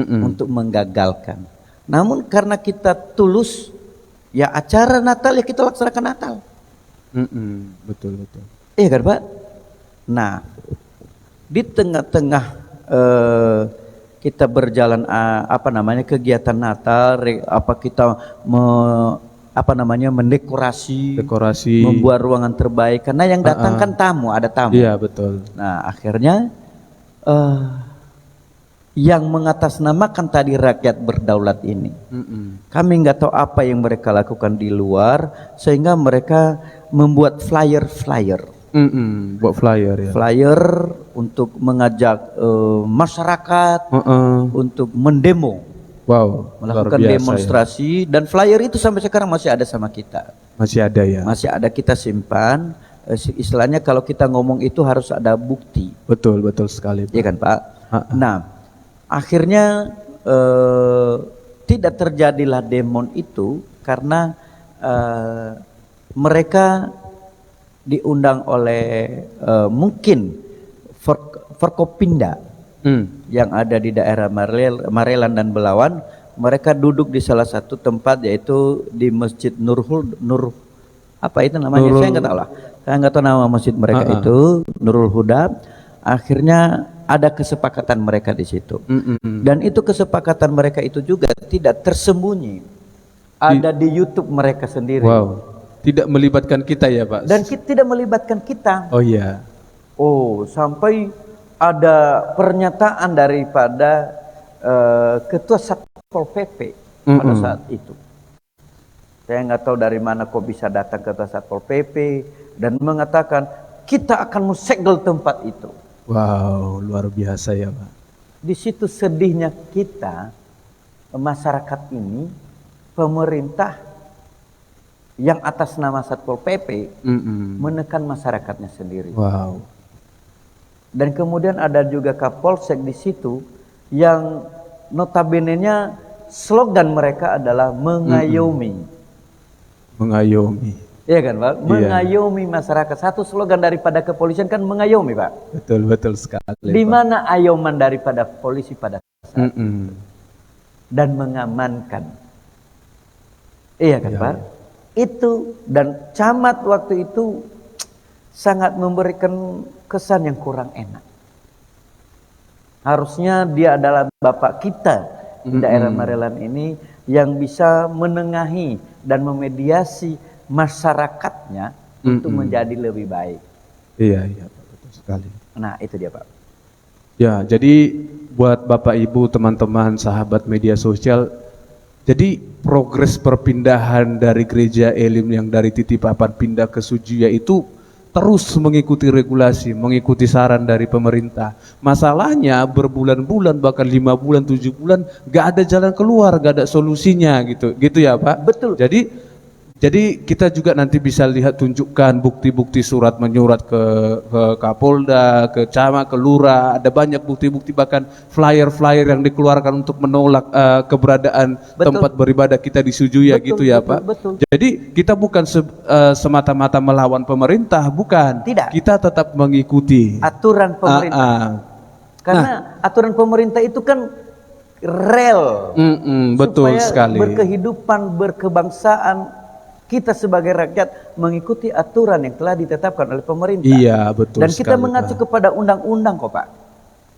untuk menggagalkan. Namun karena kita tulus, ya acara Natal ya kita laksanakan Natal. Betul, betul. Iya kan Pak? Nah, di tengah-tengah kita berjalan kegiatan Natal, kita mendekorasi, membuat ruangan terbaik karena yang datang kan tamu, ada tamu. Iya, betul. Nah, akhirnya yang mengatasnamakan tadi rakyat berdaulat ini, kami nggak tahu apa yang mereka lakukan di luar sehingga mereka membuat flyer. Buat flyer ya. Flyer untuk mengajak masyarakat untuk mendemo. Wow, melakukan demonstrasi ya. Dan flyer itu sampai sekarang masih ada sama kita. Masih ada ya. Masih ada, kita simpan. Istilahnya kalau kita ngomong itu harus ada bukti. Betul, betul sekali. Iya kan Pak? Nah, akhirnya tidak terjadilah demon itu karena mereka diundang oleh mungkin Forkopinda yang ada di daerah Marelan dan Belawan. Mereka duduk di salah satu tempat, yaitu di Masjid Nurul, saya nggak tahu lah. saya nggak tahu nama masjid mereka itu, Nurul Huda. Akhirnya ada kesepakatan mereka di situ. Dan itu kesepakatan mereka itu juga tidak tersembunyi. Ada di YouTube mereka sendiri. Wow. Tidak melibatkan kita ya Pak? Dan tidak melibatkan kita. Oh iya. Oh, sampai ada pernyataan daripada Ketua Satpol PP pada saat itu. Saya nggak tahu dari mana kok bisa datang Ketua Satpol PP dan mengatakan kita akan mensegel tempat itu. Wow, luar biasa ya Pak. Di situ sedihnya kita, masyarakat ini, pemerintah yang atas nama Satpol PP menekan masyarakatnya sendiri. Wow. Dan kemudian ada juga Kapolsek di situ yang notabene-nya slogan mereka adalah mengayomi. Mengayomi. Iya kan Pak? Mengayomi masyarakat. Satu slogan daripada kepolisian kan mengayomi Pak. Betul sekali. Di mana ayoman daripada polisi pada saat dan mengamankan. Iya kan Pak? Itu dan camat waktu itu sangat memberikan kesan yang kurang enak. Harusnya dia adalah bapak kita di daerah Marelan ini yang bisa menengahi dan memediasi masyarakatnya untuk menjadi lebih baik. Iya Pak, betul sekali. Nah itu dia Pak. Ya, jadi buat Bapak Ibu, teman-teman, sahabat media sosial, jadi progres perpindahan dari gereja Elim yang dari Titipapan pindah ke Sujuya itu terus mengikuti regulasi, mengikuti saran dari pemerintah. Masalahnya berbulan-bulan, bahkan 5 bulan, 7 bulan, gak ada jalan keluar, gak ada solusinya gitu ya Pak? Betul. Jadi kita juga nanti bisa lihat, tunjukkan bukti-bukti surat menyurat ke Kapolda, ke Camat, ke Lurah, ada banyak bukti-bukti, bahkan flyer-flyer yang dikeluarkan untuk menolak keberadaan tempat beribadah kita di Sujuya gitu ya Pak. Betul. Jadi kita bukan semata-mata melawan pemerintah, bukan. Tidak. Kita tetap mengikuti Aturan pemerintah. Karena aturan pemerintah itu kan rel. Betul supaya sekali. Berkehidupan, berkebangsaan, kita sebagai rakyat mengikuti aturan yang telah ditetapkan oleh pemerintah. Iya, betul. Dan kita mengacu kepada undang-undang kok Pak.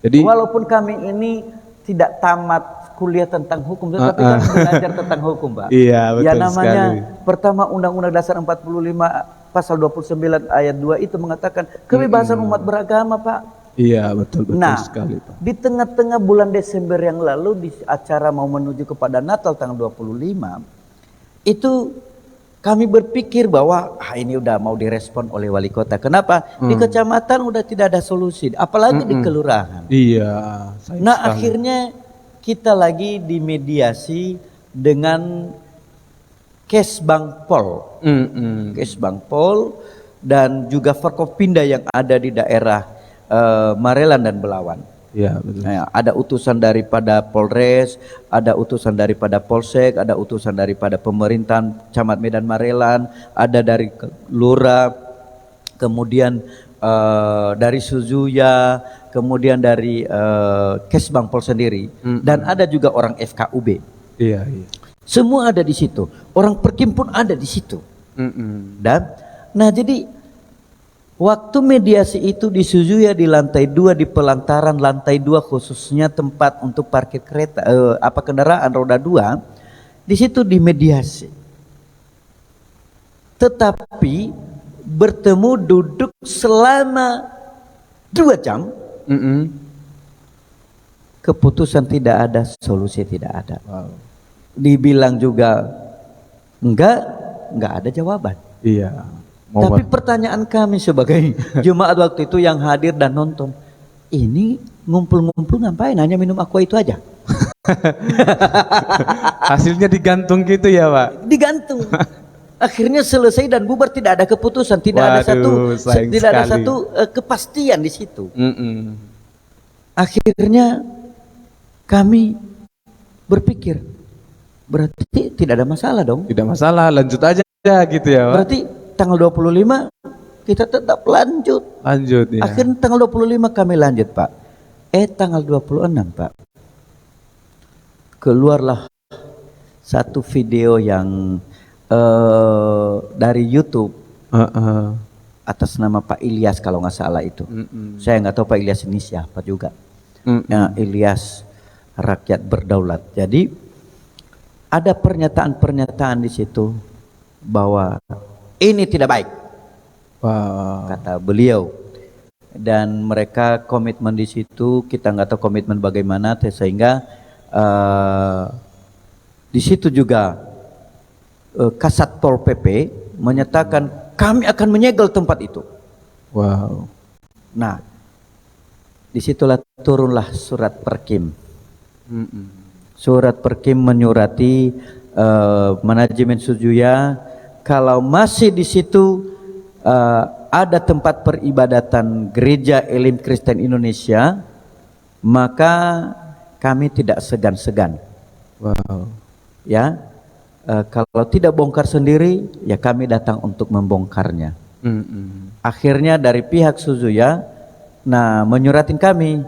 Jadi walaupun kami ini tidak tamat kuliah tentang hukum, tetapi kan belajar tentang hukum Pak. Iya, betul ya namanya sekali. Pertama Undang-Undang Dasar 45 pasal 29 ayat 2 itu mengatakan kebebasan umat beragama Pak. Iya, betul sekali Pak. Di tengah-tengah bulan Desember yang lalu di acara mau menuju kepada Natal tanggal 25 itu kami berpikir bahwa ini udah mau direspon oleh wali kota. Kenapa? Di kecamatan udah tidak ada solusi, apalagi di kelurahan. Iya. Nah akhirnya kita lagi dimediasi dengan Kesbangpol, Kesbangpol dan juga Forkopimda yang ada di daerah Marelan dan Belawan. Ya, betul. Nah, ada utusan daripada Polres, ada utusan daripada Polsek, ada utusan daripada pemerintahan Camat Medan Marelan, ada dari Lurah, kemudian dari Sujuya, kemudian dari Kesbangpol sendiri, dan ada juga orang FKUB. Iya. Semua ada di situ. Orang Perkim pun ada di situ. Dan, nah jadi waktu mediasi itu di Sujuya di lantai 2 di pelantaran lantai 2 khususnya tempat untuk parkir kereta kendaraan roda 2 di situ dimediasi. Tetapi bertemu duduk selama 2 jam. Keputusan tidak ada, solusi tidak ada. Wow. Dibilang juga enggak ada jawaban. Iya. Tapi pertanyaan kami sebagai jemaat waktu itu yang hadir dan nonton, ini ngumpul-ngumpul ngapain? Hanya minum aqua itu aja. Hasilnya digantung gitu ya Pak? Digantung. Akhirnya selesai dan bubar, tidak ada keputusan, tidak ada satu kepastian di situ. Akhirnya kami berpikir, berarti tidak ada masalah dong. Tidak masalah, lanjut aja gitu ya Pak? Berarti tanggal 25 kita tetap lanjut. Ya. Akhirnya tanggal 25 kami lanjut Pak. Tanggal 26 Pak, keluarlah satu video yang dari YouTube. atas nama Pak Ilyas kalau nggak salah itu. Saya nggak tahu Pak Ilyas ini siapa juga. Ya, Ilyas Rakyat Berdaulat. Jadi ada pernyataan-pernyataan di situ bahwa ini tidak baik, kata beliau. Dan mereka komitmen di situ, kita nggak tahu komitmen bagaimana, sehingga di situ juga Kasat Pol PP menyatakan kami akan menyegel tempat itu. Wow. Nah, disitulah turunlah surat perkim. Surat perkim menyurati manajemen Sujuya kalau masih di situ ada tempat peribadatan Gereja Elim Kristen Indonesia, maka kami tidak segan-segan. Wow. Ya, kalau tidak bongkar sendiri, ya kami datang untuk membongkarnya. Akhirnya dari pihak Suzuya, menyuratin kami,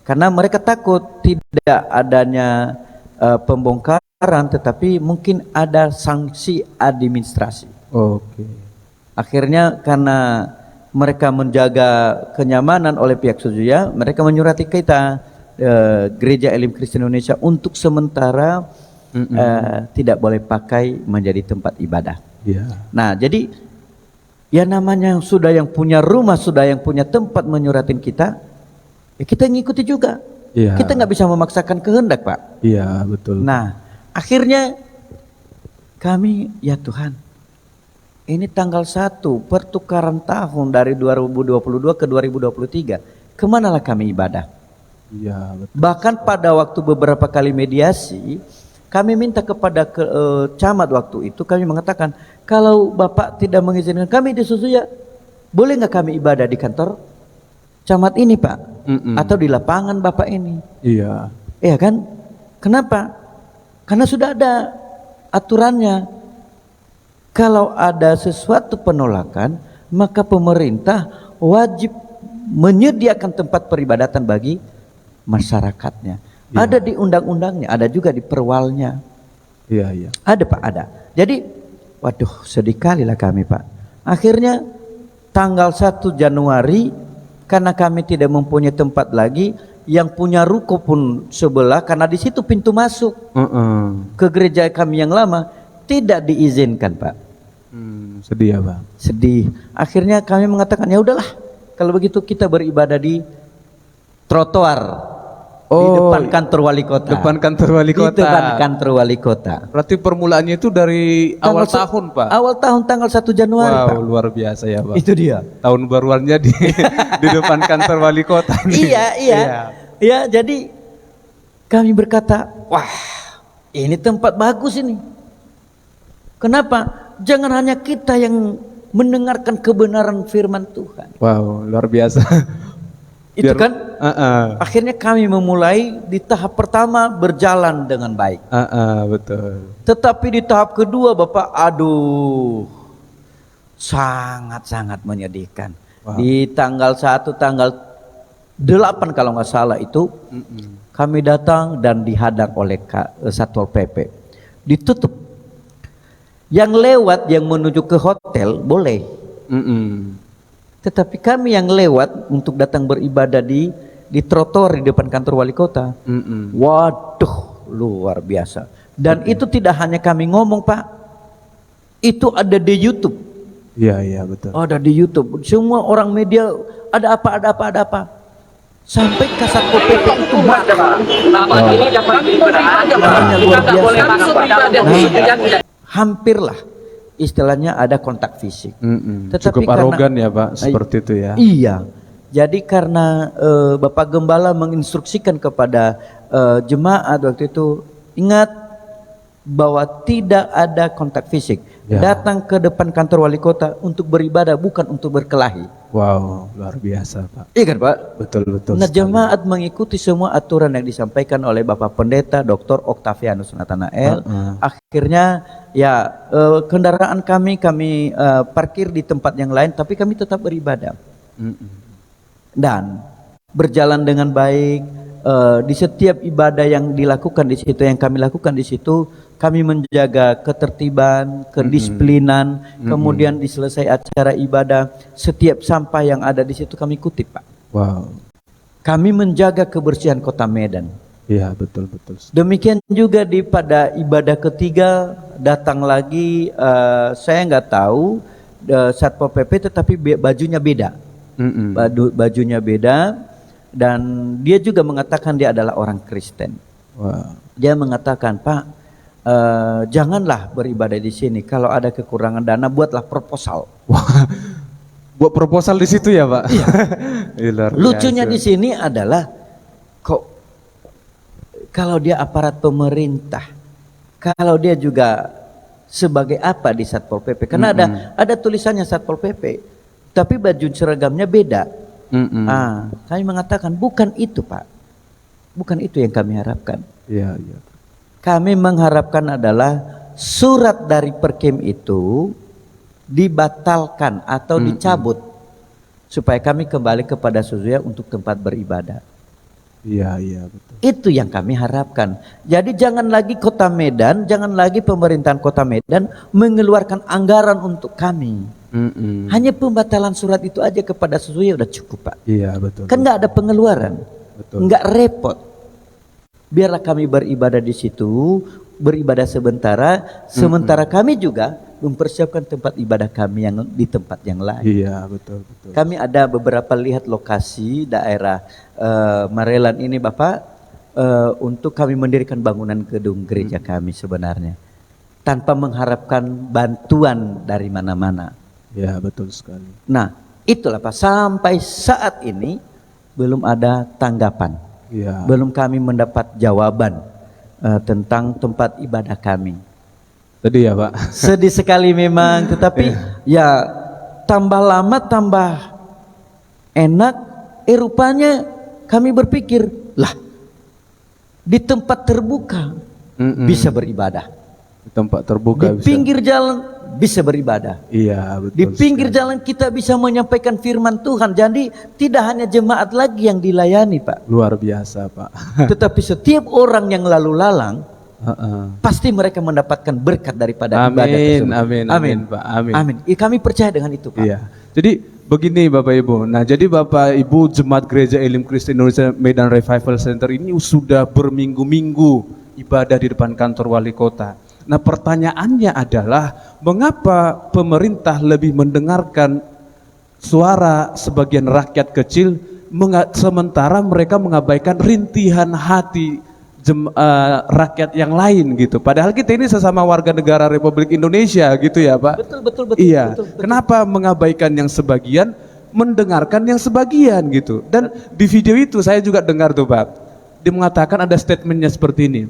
karena mereka takut tidak adanya pembongkaran, tetapi mungkin ada sanksi administrasi. Oke. Akhirnya karena mereka menjaga kenyamanan oleh pihak Suzuya, mereka menyurati kita Gereja Elim Kristen Indonesia untuk sementara tidak boleh pakai menjadi tempat ibadah. Nah, jadi ya namanya sudah yang punya rumah, sudah yang punya tempat menyuratin kita, ya kita ngikuti juga. Kita nggak bisa memaksakan kehendak, Pak. Iya, betul. Nah, akhirnya kami, ya Tuhan, ini tanggal 1 pertukaran tahun dari 2022 ke 2023, kemanalah kami ibadah? Iya, betul. Bahkan pada waktu beberapa kali mediasi, kami minta kepada camat waktu itu, kami mengatakan, kalau Bapak tidak mengizinkan kami di Suzuya, boleh nggak kami ibadah di kantor camat ini, Pak? Atau di lapangan Bapak ini? Iya. Iya kan? Kenapa? Karena sudah ada aturannya. Kalau ada sesuatu penolakan, maka pemerintah wajib menyediakan tempat peribadatan bagi masyarakatnya. Ada di undang-undangnya, ada juga di perwalnya. Iya. Ada, Pak, ada. Jadi, waduh, sedih kali lah kami, Pak. Akhirnya tanggal 1 Januari, karena kami tidak mempunyai tempat lagi, yang punya ruko pun sebelah, karena di situ pintu masuk ke gereja kami yang lama tidak diizinkan, Pak. Sedih ya, Bang. Sedih. Akhirnya kami mengatakan, ya udahlah, kalau begitu kita beribadah di trotoar, di depan kantor wali kota. Depan kantor wali kota. Di depan kantor wali kota. Berarti permulaannya itu dari awal tahun, Pak. Awal tahun tanggal 1 Januari, Wow, Pak. luar biasa ya, Pak. Itu dia. Tahun baruannya di depan kantor wali kota nih. Iya. Ya, jadi kami berkata, wah, ini tempat bagus ini. Kenapa? Jangan hanya kita yang mendengarkan kebenaran firman Tuhan. Wow, luar biasa. Itu kan akhirnya kami memulai di tahap pertama berjalan dengan baik. Betul. Tetapi di tahap kedua, Bapak, aduh, sangat-sangat menyedihkan. Wow. Di tanggal 1, tanggal 8 kalau nggak salah itu, kami datang dan dihadang oleh Satpol PP. Ditutup. Yang lewat, yang menuju ke hotel boleh. Tetapi kami yang lewat untuk datang beribadah di trotoar di depan kantor wali kota, waduh, luar biasa. Dan itu tidak hanya kami ngomong, Pak, itu ada di YouTube. Iya, betul. Ada di YouTube. Semua orang media, ada apa. Sampai Kasat Pol PP itu marah. Luar biasa. Hampirlah istilahnya ada kontak fisik. Cukup arogan ya, Pak, seperti itu ya. Iya. Jadi karena Bapak Gembala menginstruksikan kepada jemaat waktu itu, ingat bahwa tidak ada kontak fisik. Datang ke depan kantor wali kota untuk beribadah, bukan untuk berkelahi. Wow, luar biasa, Pak. Iya kan, Pak? Betul. Nah, jemaat mengikuti semua aturan yang disampaikan oleh Bapak Pendeta Dr. Octavianus Nathanael. Akhirnya ya kendaraan kami parkir di tempat yang lain, tapi kami tetap beribadah. Dan berjalan dengan baik. Di setiap ibadah yang dilakukan di situ, yang kami lakukan di situ, kami menjaga ketertiban, kedisiplinan, kemudian diselesai acara ibadah, setiap sampah yang ada di situ kami kutip, Pak. Wow. Kami menjaga kebersihan Kota Medan. Iya, betul. Demikian juga pada ibadah ketiga datang lagi, saya nggak tahu Satpol PP, tetapi bajunya beda. Bajunya beda, dan dia juga mengatakan dia adalah orang Kristen. Wow. Dia mengatakan, Pak, janganlah beribadah di sini. Kalau ada kekurangan dana, buatlah proposal. Wah, buat proposal di situ ya, Pak? Iya. Luar Lucunya biasa. di sini adalah, kok kalau dia aparat pemerintah, kalau dia juga sebagai apa di Satpol PP? Karena ada tulisannya Satpol PP, tapi baju seragamnya beda. Kami mengatakan bukan itu, Pak. Bukan itu yang kami harapkan. Iya. Kami mengharapkan adalah surat dari Perkim itu dibatalkan atau dicabut supaya kami kembali kepada sesuai untuk tempat beribadah. Iya, betul. Itu yang kami harapkan. Jadi jangan lagi Kota Medan, jangan lagi pemerintahan Kota Medan mengeluarkan anggaran untuk kami. Hanya pembatalan surat itu aja kepada sesuai udah cukup, Pak. Iya, betul. Kan nggak ada pengeluaran, Betul. nggak repot. Biarlah kami beribadah di situ, beribadah sementara kami juga mempersiapkan tempat ibadah kami yang di tempat yang lain. Iya, betul. Kami ada beberapa lihat lokasi daerah Marelan ini, Bapak, untuk kami mendirikan bangunan gedung gereja kami sebenarnya, tanpa mengharapkan bantuan dari mana-mana. Iya, betul sekali. Nah, itulah Pak, sampai saat ini belum ada tanggapan. Iya. Belum kami mendapat jawaban tentang tempat ibadah kami. Tadi ya, Pak. Sedih sekali memang, tetapi ya tambah lama tambah enak. Rupanya kami berpikir, lah di tempat terbuka bisa beribadah. Di tempat terbuka Di pinggir jalan bisa beribadah. Iya, betul. Di pinggir jalan kita bisa menyampaikan firman Tuhan. Jadi tidak hanya jemaat lagi yang dilayani, Pak. Luar biasa, Pak. Tetapi setiap orang yang lalu lalang pasti mereka mendapatkan berkat daripada ibadah tersebut. Amin, Pak. Amin. Kami percaya dengan itu, Pak. Iya. Jadi begini Bapak Ibu. Nah, jadi Bapak Ibu Jemaat Gereja Elim Kristen Indonesia Medan Revival Center ini sudah berminggu-minggu ibadah di depan kantor wali kota. Nah, pertanyaannya adalah mengapa pemerintah lebih mendengarkan suara sebagian rakyat kecil sementara mereka mengabaikan rintihan hati rakyat yang lain gitu. Padahal kita ini sesama warga negara Republik Indonesia gitu ya, Pak. Betul. Iya. Betul. Kenapa mengabaikan yang sebagian, mendengarkan yang sebagian gitu. Dan di video itu saya juga dengar tuh, Pak. Dia mengatakan ada statementnya seperti ini.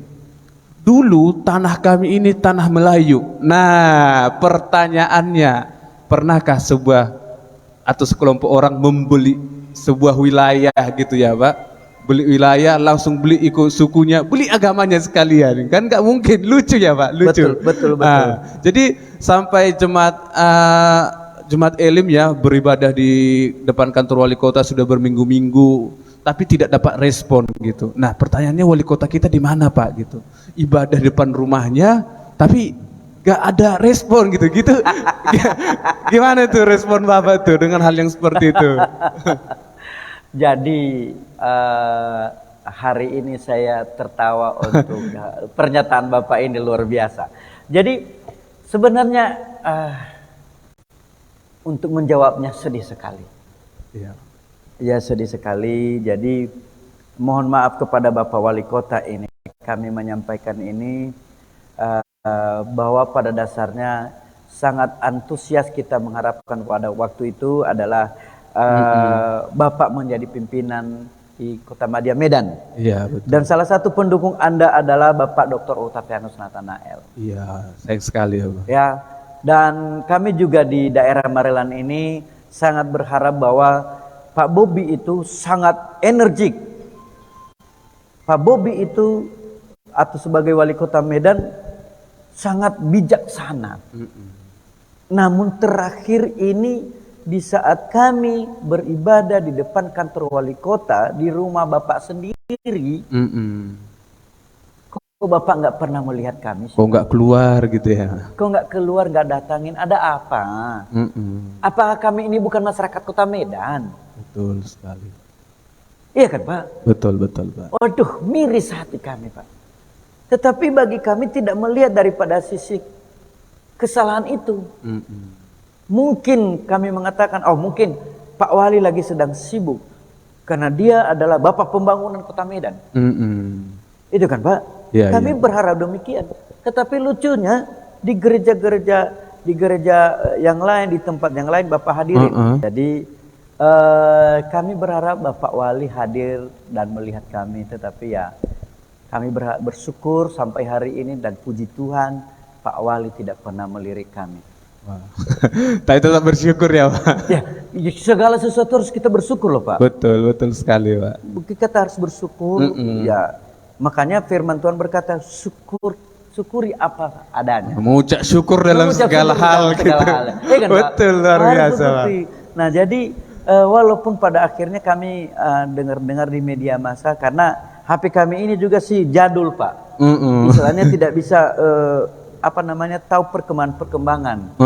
Dulu tanah kami ini tanah Melayu. Nah, pertanyaannya, pernahkah sebuah atau sekelompok orang membeli sebuah wilayah gitu ya, Pak? Beli wilayah langsung beli ikut sukunya, beli agamanya sekalian, kan nggak mungkin. Lucu ya, Pak, lucu. Betul. Nah, jadi sampai jemaat Elim ya beribadah di depan kantor wali kota sudah berminggu-minggu, tapi tidak dapat respon gitu. Nah, pertanyaannya wali kota kita di mana, Pak, gitu? Ibadah di depan rumahnya, tapi nggak ada respon gitu. Gimana tuh respon Bapak tuh dengan hal yang seperti itu? Jadi hari ini saya tertawa untuk pernyataan Bapak ini luar biasa. Jadi sebenarnya untuk menjawabnya sedih sekali. Iya. Ya, sedih sekali. Jadi mohon maaf kepada Bapak Wali Kota ini. Kami menyampaikan ini bahwa pada dasarnya sangat antusias kita mengharapkan pada waktu itu adalah Bapak menjadi pimpinan di Kota Madya Medan. Iya, betul. Dan salah satu pendukung Anda adalah Bapak Dr. Octavianus Nathanael. Iya, sayang sekali ya, Pak. Ya, dan kami juga di daerah Marelan ini sangat berharap bahwa Pak Bobi itu sangat energik. Pak Bobi itu atau sebagai wali kota Medan sangat bijaksana. Namun terakhir ini di saat kami beribadah di depan kantor wali kota di rumah Bapak sendiri, Kok Bapak nggak pernah melihat kami? Kok nggak keluar gitu ya? Kok nggak keluar, nggak datangin? Ada apa? Apakah kami ini bukan masyarakat Kota Medan? Betul sekali. Iya kan Pak? Betul Pak. Waduh, miris hati kami Pak. Tetapi bagi kami tidak melihat daripada sisi kesalahan itu. Mungkin kami mengatakan, oh mungkin Pak Wali lagi sedang sibuk. Karena dia adalah Bapak Pembangunan Kota Medan. Itu kan Pak? Ya, kami berharap demikian. Tetapi lucunya di gereja-gereja yang lain, di tempat yang lain Bapak hadirin. Jadi kami berharap Bapak Wali hadir dan melihat kami. Tetapi ya kami bersyukur sampai hari ini dan puji Tuhan Pak Wali tidak pernah melirik kami. Tapi tetap bersyukur ya Pak. Ya, segala sesuatu harus kita bersyukur loh Pak. Betul sekali Pak. Kita harus bersyukur. Ya, makanya Firman Tuhan berkata syukuri apa adanya. Mengucap syukur dalam segala hal gitu. Ya kan, betul Pak? luar biasa Pak. Nah jadi walaupun pada akhirnya kami dengar di media massa karena HP kami ini juga sih jadul Pak. Istilahnya tidak bisa tahu perkembangan.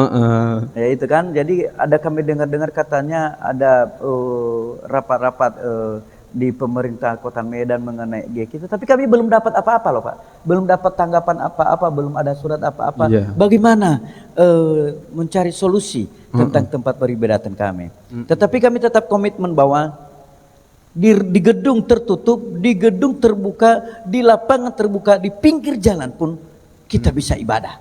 Ya itu kan. Jadi ada kami dengar katanya ada rapat-rapat di pemerintah Kota Medan mengenai GKI. Tapi kami belum dapat apa-apa loh Pak. Belum dapat tanggapan apa-apa, belum ada surat apa-apa. Bagaimana mencari solusi tentang tempat peribadatan kami. Tetapi kami tetap komitmen bahwa di gedung tertutup, di gedung terbuka, di lapangan terbuka, di pinggir jalan pun kita bisa ibadah.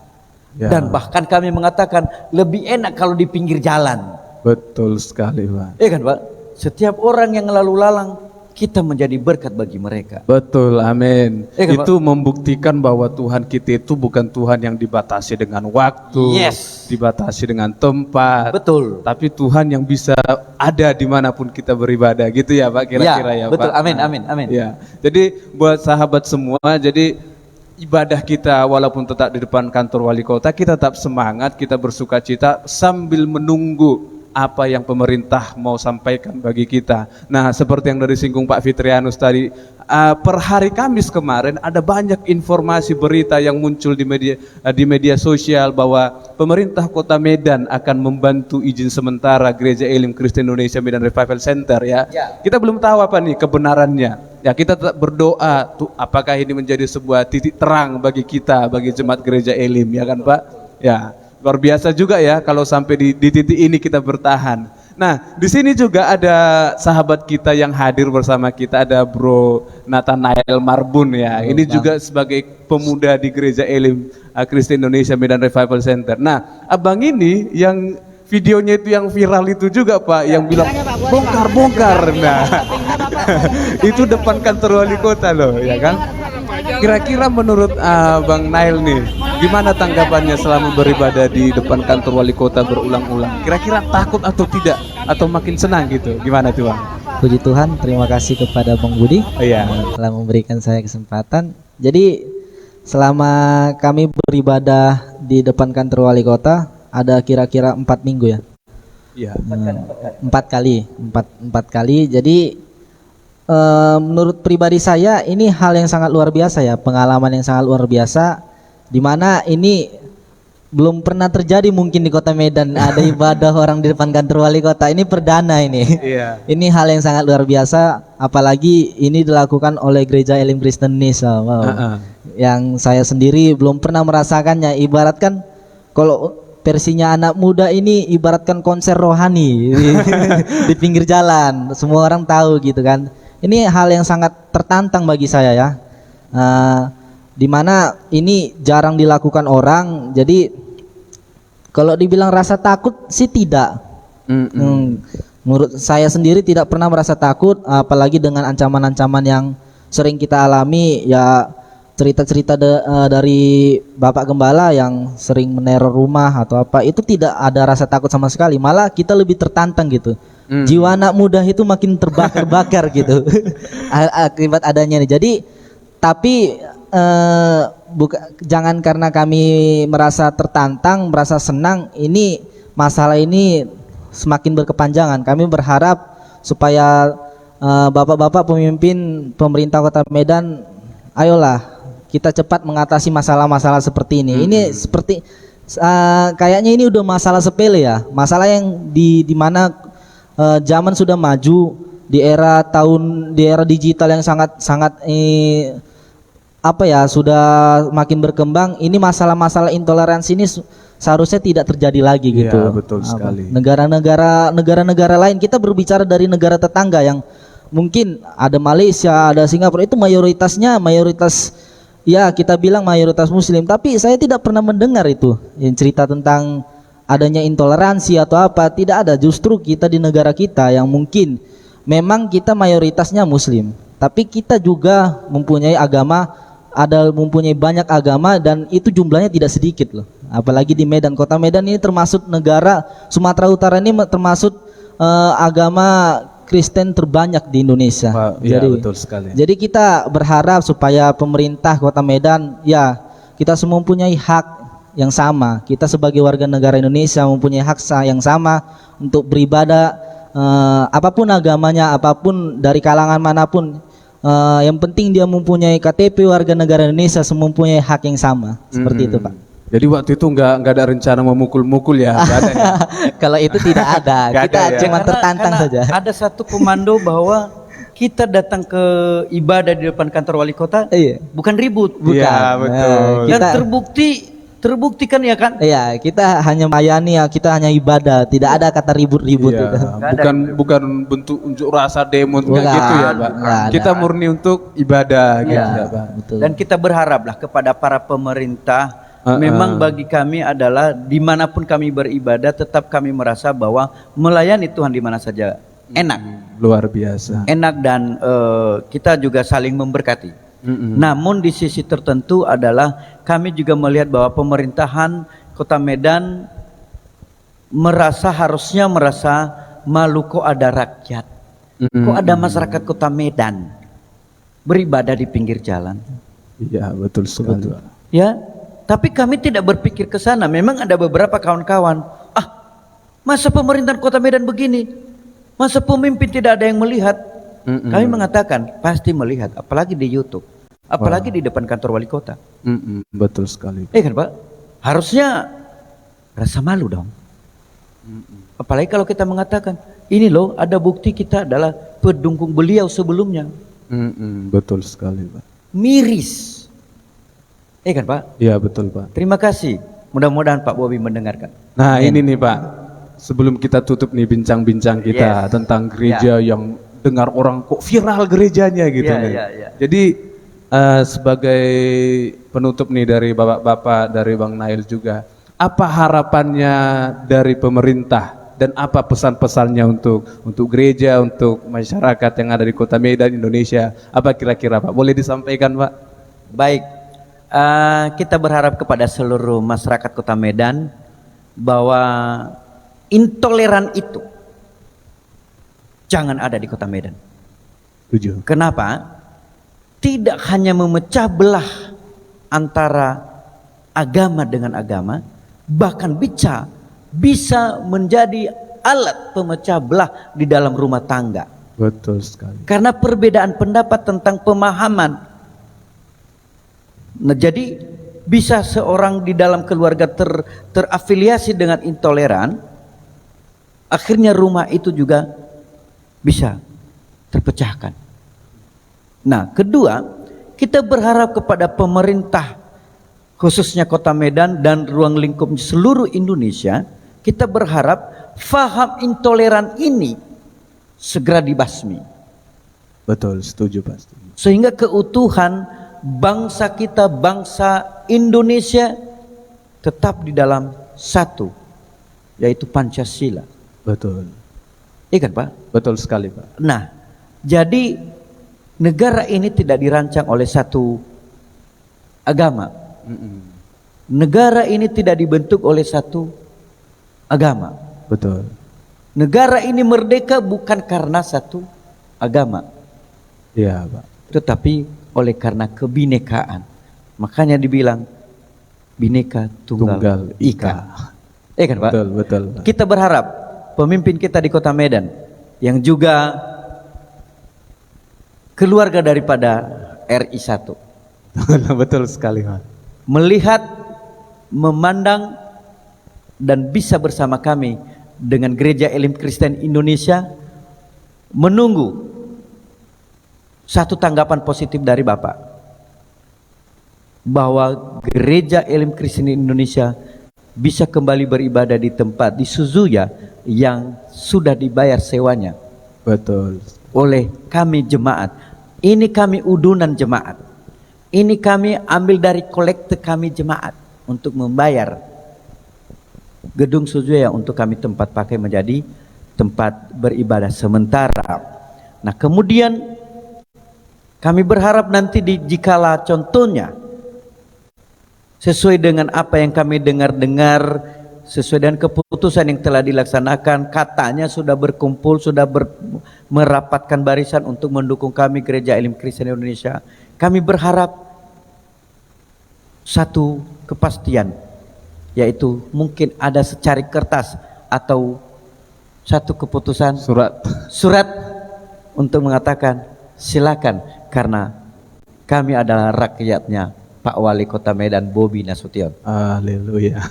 Dan bahkan kami mengatakan lebih enak kalau di pinggir jalan. Betul sekali Pak. Iya kan Pak? Setiap orang yang lalu lalang kita menjadi berkat bagi mereka. Betul, amin. Kan, itu membuktikan bahwa Tuhan kita itu bukan Tuhan yang dibatasi dengan waktu, dibatasi dengan tempat. Betul. Tapi Tuhan yang bisa ada dimanapun kita beribadah, gitu ya Pak, kira-kira ya betul. Pak. Amin. Ya, jadi buat sahabat semua, jadi ibadah kita walaupun tetap di depan kantor wali kota, kita tetap semangat, kita bersuka cita sambil menunggu apa yang pemerintah mau sampaikan bagi kita. Nah, seperti yang dari singgung Pak Fitrianus tadi, per hari Kamis kemarin ada banyak informasi berita yang muncul di media sosial bahwa pemerintah Kota Medan akan membantu izin sementara Gereja Elim Kristen Indonesia Medan Revival Center ya. Kita belum tahu apa nih kebenarannya. Ya, kita tetap berdoa tuh apakah ini menjadi sebuah titik terang bagi kita, bagi jemaat Gereja Elim, ya kan Pak? Ya. Luar biasa juga ya kalau sampai di titik ini kita bertahan. Nah, di sini juga ada sahabat kita yang hadir bersama kita, ada Bro Nathanael Marbun ya. Ini juga sebagai pemuda di Gereja Elim Kristen Indonesia Medan Revival Center. Nah, abang ini yang videonya itu yang viral itu juga Pak, yang bilang bongkar. Nah, itu depan kantor wali kota loh, ya kan? Kira-kira menurut Bang Nail nih, gimana tanggapannya selama beribadah di depan kantor wali kota berulang-ulang? Kira-kira takut atau tidak? Atau makin senang gitu? Gimana tuh Bang? Puji Tuhan, terima kasih kepada Bang Budi telah memberikan saya kesempatan. Jadi selama kami beribadah di depan kantor wali kota ada kira-kira 4 minggu ya. Iya. 4 kali. Jadi menurut pribadi saya ini hal yang sangat luar biasa ya, pengalaman yang sangat luar biasa, di mana ini belum pernah terjadi mungkin di Kota Medan ada ibadah orang di depan kantor wali kota. Ini perdana ini. Ini hal yang sangat luar biasa, apalagi ini dilakukan oleh Gereja Elim Kristen Indonesia. Yang saya sendiri belum pernah merasakannya. Ibaratkan kalau versinya anak muda ini ibaratkan konser rohani di pinggir jalan, semua orang tahu gitu kan. Ini hal yang sangat tertantang bagi saya ya, dimana ini jarang dilakukan orang. Jadi kalau dibilang rasa takut sih tidak. Menurut saya sendiri tidak pernah merasa takut, apalagi dengan ancaman-ancaman yang sering kita alami ya. Cerita-cerita dari Bapak Gembala yang sering meneror rumah atau apa, itu tidak ada rasa takut sama sekali, malah kita lebih tertantang gitu. Jiwa anak muda itu makin terbakar-bakar gitu akibat adanya nih. Jadi tapi jangan karena kami merasa tertantang, merasa senang, ini masalah ini semakin berkepanjangan. Kami berharap supaya bapak-bapak pemimpin pemerintah Kota Medan, ayolah kita cepat mengatasi masalah-masalah seperti ini. Ini seperti kayaknya ini udah masalah sepele ya, masalah yang di mana zaman sudah maju di era digital yang sangat apa ya, sudah makin berkembang. Ini masalah-masalah intoleransi ini seharusnya tidak terjadi lagi gitu. Iya, betul sekali. Negara-negara lain, kita berbicara dari negara tetangga yang mungkin ada Malaysia, ada Singapura, itu mayoritas ya kita bilang mayoritas Muslim, tapi saya tidak pernah mendengar itu yang cerita tentang adanya intoleransi atau apa. Tidak ada. Justru kita di negara kita yang mungkin memang kita mayoritasnya Muslim, tapi kita juga mempunyai mempunyai banyak agama, dan itu jumlahnya tidak sedikit loh. Apalagi di Medan, kota Medan ini termasuk negara Sumatera Utara ini termasuk agama Kristen terbanyak di Indonesia. Iya, betul sekali. Jadi kita berharap supaya pemerintah Kota Medan, ya kita semua mempunyai hak yang sama. Kita sebagai warga negara Indonesia mempunyai hak yang sama untuk beribadah, apapun agamanya, apapun dari kalangan manapun. Yang penting dia mempunyai KTP warga negara Indonesia, semua mempunyai hak yang sama. Seperti itu, Pak. Jadi waktu itu nggak ada rencana memukul-mukul ya? Nggak ada ya? Kalau itu tidak ada, Nggak kita ada ya? cuma tertantang Karena saja. ada satu komando bahwa kita datang ke ibadah di depan kantor wali kota, Iya. bukan ribut. Bukan. Iya, betul. Dan Kita, terbukti kan ya kan? iya, kita hanya melayani, ya, kita hanya ibadah, tidak ada kata ribut-ribut. Iya, Itu. bukan bentuk unjuk rasa demo Bukan, gitu ya, Pak. bukan. Kita murni untuk ibadah gitu Iya, ya, Pak. betul. Dan kita berharaplah kepada para pemerintah, memang bagi kami adalah dimanapun kami beribadah, tetap kami merasa bahwa melayani Tuhan di mana saja enak. Luar biasa. Enak dan kita juga saling memberkati. Namun di sisi tertentu adalah kami juga melihat bahwa pemerintahan Kota Medan harusnya merasa malu, kok ada rakyat, kok ada masyarakat Kota Medan beribadah di pinggir jalan. Iya, betul sekali. Pak. Ya, tapi kami tidak berpikir ke sana. Memang ada beberapa kawan-kawan, masa pemerintahan Kota Medan begini, masa pemimpin tidak ada yang melihat. Kami mengatakan pasti melihat, apalagi di YouTube, apalagi di depan kantor wali kota. Betul sekali. Kan Pak, harusnya rasa malu dong. Apalagi kalau kita mengatakan, ini loh ada bukti kita adalah pendukung beliau sebelumnya. Betul sekali, Pak. Miris. Kan Pak? Iya, betul, Pak. Terima kasih. Mudah-mudahan Pak Bobi mendengarkan. Nah, ini nih, Pak. Sebelum kita tutup nih bincang-bincang kita tentang gereja yang dengar orang kok viral gerejanya gitu nih. Jadi sebagai penutup nih dari bapak-bapak, dari Bang Nail juga, apa harapannya dari pemerintah dan apa pesan-pesannya untuk gereja, untuk masyarakat yang ada di Kota Medan, Indonesia? Apa kira-kira, Pak? Boleh disampaikan, Pak? Baik. Kita berharap kepada seluruh masyarakat Kota Medan bahwa intoleran itu jangan ada di Kota Medan. Setuju. Kenapa? Tidak hanya memecah belah antara agama dengan agama, bahkan bisa menjadi alat pemecah belah di dalam rumah tangga. Betul sekali. Karena perbedaan pendapat tentang pemahaman. Nah, jadi bisa seorang di dalam keluarga terafiliasi dengan intoleran, akhirnya rumah itu juga bisa terpecahkan. Nah, kedua, kita berharap kepada pemerintah khususnya Kota Medan dan ruang lingkup seluruh Indonesia, kita berharap faham intoleran ini segera dibasmi. Betul, setuju, Pak. Setuju. Sehingga keutuhan bangsa kita, bangsa Indonesia tetap di dalam satu, yaitu Pancasila. Betul. Iya kan, Pak? Betul sekali, Pak. Nah, jadi negara ini tidak dirancang oleh satu agama. Negara ini tidak dibentuk oleh satu agama. Betul. Negara ini merdeka bukan karena satu agama. Iya, Pak. Tetapi oleh karena kebinekaan. Makanya dibilang Bhinneka Tunggal Ika. Kan, Pak? Betul, betul, Pak. Kita berharap pemimpin kita di Kota Medan yang juga keluarga daripada RI 1, Betul sekali, Pak. Melihat, memandang, dan bisa bersama kami dengan Gereja Elim Kristen Indonesia menunggu satu tanggapan positif dari Bapak bahwa Gereja Elim Kristen Indonesia bisa kembali beribadah di tempat di Suzuya yang sudah dibayar sewanya Betul. oleh kami jemaat. Ini kami udunan jemaat. Ini kami ambil dari kolekte kami jemaat untuk membayar gedung Suzuya untuk kami tempat pakai menjadi tempat beribadah sementara. Nah, kemudian kami berharap nanti jikala contohnya sesuai dengan apa yang kami dengar-dengar, sesuai dengan keputusan yang telah dilaksanakan, katanya sudah berkumpul, sudah merapatkan barisan untuk mendukung kami Gereja Elim Kristen Indonesia. Kami berharap satu kepastian, yaitu mungkin ada secari kertas atau satu keputusan surat untuk mengatakan silakan, karena kami adalah rakyatnya Pak Wali Kota Medan Bobi Nasution. Haleluya.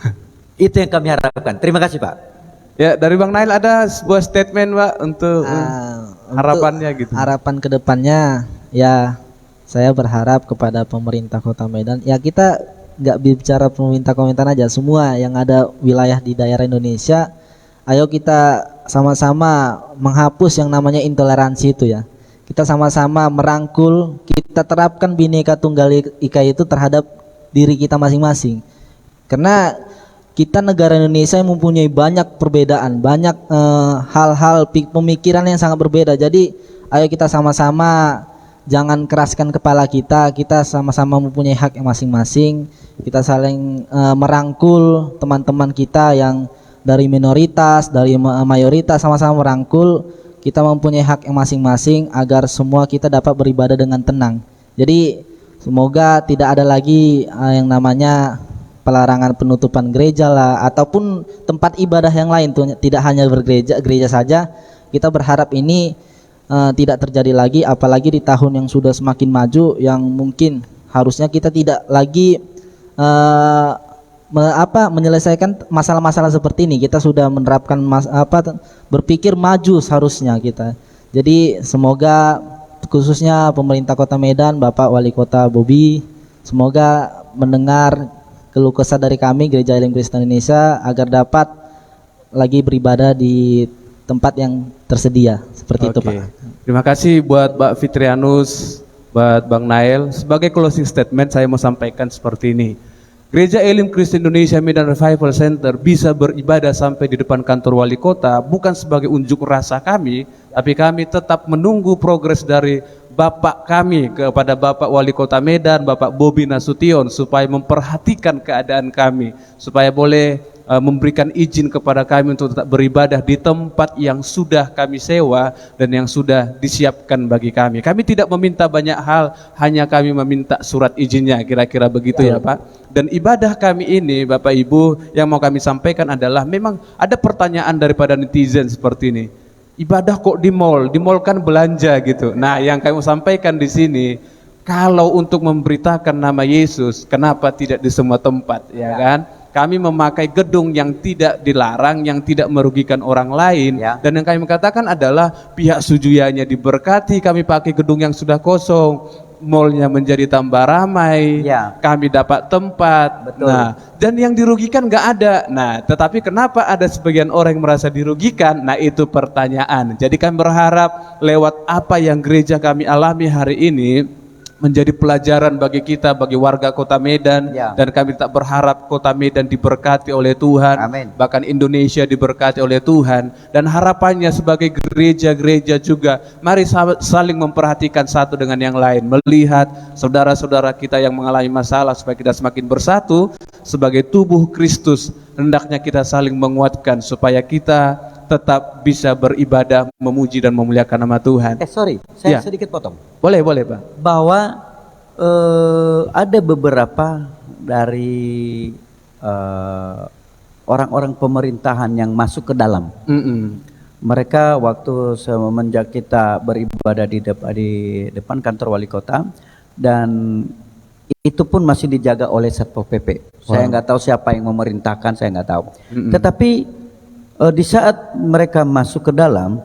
Itu yang kami harapkan. Terima kasih, Pak. Ya, dari Bang Nail ada sebuah statement, Pak, untuk harapannya gitu. Harapan kedepannya, ya saya berharap kepada pemerintah Kota Medan, ya kita nggak bicara pemerintah Kota Medan aja, semua yang ada wilayah di daerah Indonesia, ayo kita sama-sama menghapus yang namanya intoleransi itu ya. Kita sama-sama merangkul, kita terapkan Bhinneka Tunggal Ika itu terhadap diri kita masing-masing. Karena kita negara Indonesia yang mempunyai banyak perbedaan, banyak hal-hal pemikiran yang sangat berbeda. Jadi ayo kita sama-sama jangan keraskan kepala kita, kita sama-sama mempunyai hak yang masing-masing. Kita saling merangkul teman-teman kita yang dari minoritas, dari mayoritas, sama-sama merangkul. Kita mempunyai hak yang masing-masing agar semua kita dapat beribadah dengan tenang. Jadi semoga tidak ada lagi yang namanya pelarangan penutupan gereja lah, ataupun tempat ibadah yang lain tuh, tidak hanya gereja saja. Kita berharap ini tidak terjadi lagi, apalagi di tahun yang sudah semakin maju, yang mungkin harusnya kita tidak lagi menyelesaikan masalah-masalah seperti ini. Kita sudah menerapkan berpikir maju seharusnya kita. Jadi semoga khususnya pemerintah Kota Medan, Bapak Wali Kota Bobi, semoga mendengar keluh kesah dari kami Gereja Elim Kristen Indonesia agar dapat lagi beribadah di tempat yang tersedia seperti itu, Pak. Terima kasih buat Mbak Fitrianus, buat Bang Nail. Sebagai closing statement saya mau sampaikan seperti ini. Gereja Elim Kristen Indonesia Medan Revival Center bisa beribadah sampai di depan kantor wali kota bukan sebagai unjuk rasa kami, tapi kami tetap menunggu progres dari Bapak kami kepada Bapak Wali Kota Medan, Bapak Bobi Nasution, supaya memperhatikan keadaan kami, supaya boleh memberikan izin kepada kami untuk tetap beribadah di tempat yang sudah kami sewa dan yang sudah disiapkan bagi kami. Kami tidak meminta banyak hal, hanya kami meminta surat izinnya, kira-kira begitu ya Pak. Dan ibadah kami ini Bapak Ibu, yang mau kami sampaikan adalah memang ada pertanyaan daripada netizen seperti ini. Ibadah kok di mall kan belanja gitu. Nah, yang kami sampaikan di sini, kalau untuk memberitakan nama Yesus, kenapa tidak di semua tempat, ya kan? Kami memakai gedung yang tidak dilarang, yang tidak merugikan orang lain, dan yang kami katakan adalah pihak Sujuyanya diberkati, kami pakai gedung yang sudah kosong, mallnya menjadi tambah ramai, kami dapat tempat. Betul. Nah, dan yang dirugikan nggak ada. Nah, tetapi kenapa ada sebagian orang yang merasa dirugikan? Nah, itu pertanyaan. Jadi kami berharap lewat apa yang gereja kami alami hari ini menjadi pelajaran bagi kita, bagi warga Kota Medan, dan kami tak berharap Kota Medan diberkati oleh Tuhan. Amin. Bahkan Indonesia diberkati oleh Tuhan, dan harapannya sebagai gereja-gereja juga, mari saling memperhatikan satu dengan yang lain, melihat saudara-saudara kita yang mengalami masalah supaya kita semakin bersatu sebagai tubuh Kristus. Hendaknya kita saling menguatkan supaya kita tetap bisa beribadah, memuji dan memuliakan nama Tuhan. Saya sedikit potong. Boleh Pak. Bahwa ada beberapa dari orang-orang pemerintahan yang masuk ke dalam. Mereka waktu semenjak kita beribadah di depan kantor wali kota, dan itu pun masih dijaga oleh Satpol PP. Saya nggak tahu siapa yang memerintahkan, saya nggak tahu. Tetapi di saat mereka masuk ke dalam,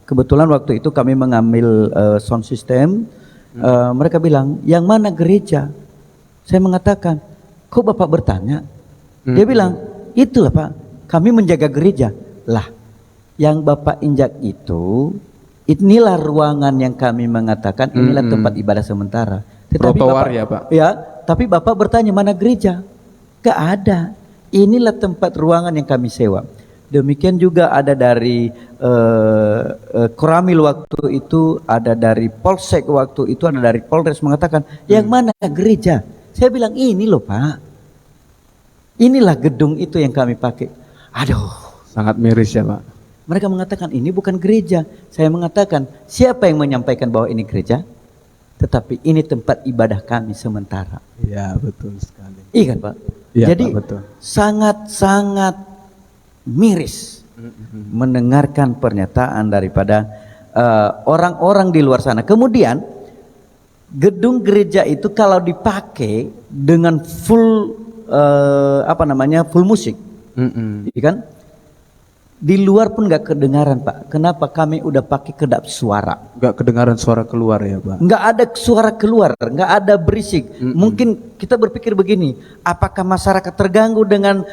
kebetulan waktu itu kami mengambil sound system. Mereka bilang, yang mana gereja? Saya mengatakan, kok Bapak bertanya? Dia bilang, itulah Pak, kami menjaga gereja. Lah, yang Bapak injak itu, inilah ruangan yang kami mengatakan inilah tempat ibadah sementara. Tetapi Trotoar Bapak, ya Pak? Ya, tapi Bapak bertanya mana gereja? Gak ada. Inilah tempat ruangan yang kami sewa. Demikian juga ada dari Koramil waktu itu, ada dari Polsek waktu itu, ada dari Polres mengatakan, yang mana gereja? Saya bilang ini loh Pak. Inilah gedung itu yang kami pakai. Aduh, Sangat miris ya Pak. mereka mengatakan ini bukan gereja. Saya mengatakan, siapa yang menyampaikan bahwa ini gereja? Tetapi ini tempat ibadah kami sementara. Iya betul sekali. Iya kan Pak? Iya, Jadi Pak, betul. sangat-sangat miris mendengarkan pernyataan daripada orang-orang di luar sana. Kemudian gedung gereja itu kalau dipakai dengan full full musik, iya kan? Di luar pun nggak kedengaran Pak. Kenapa? Kami udah pakai kedap suara. Gak kedengaran suara keluar ya Pak. Nggak ada suara keluar, nggak ada berisik. Mungkin kita berpikir begini, apakah masyarakat terganggu dengan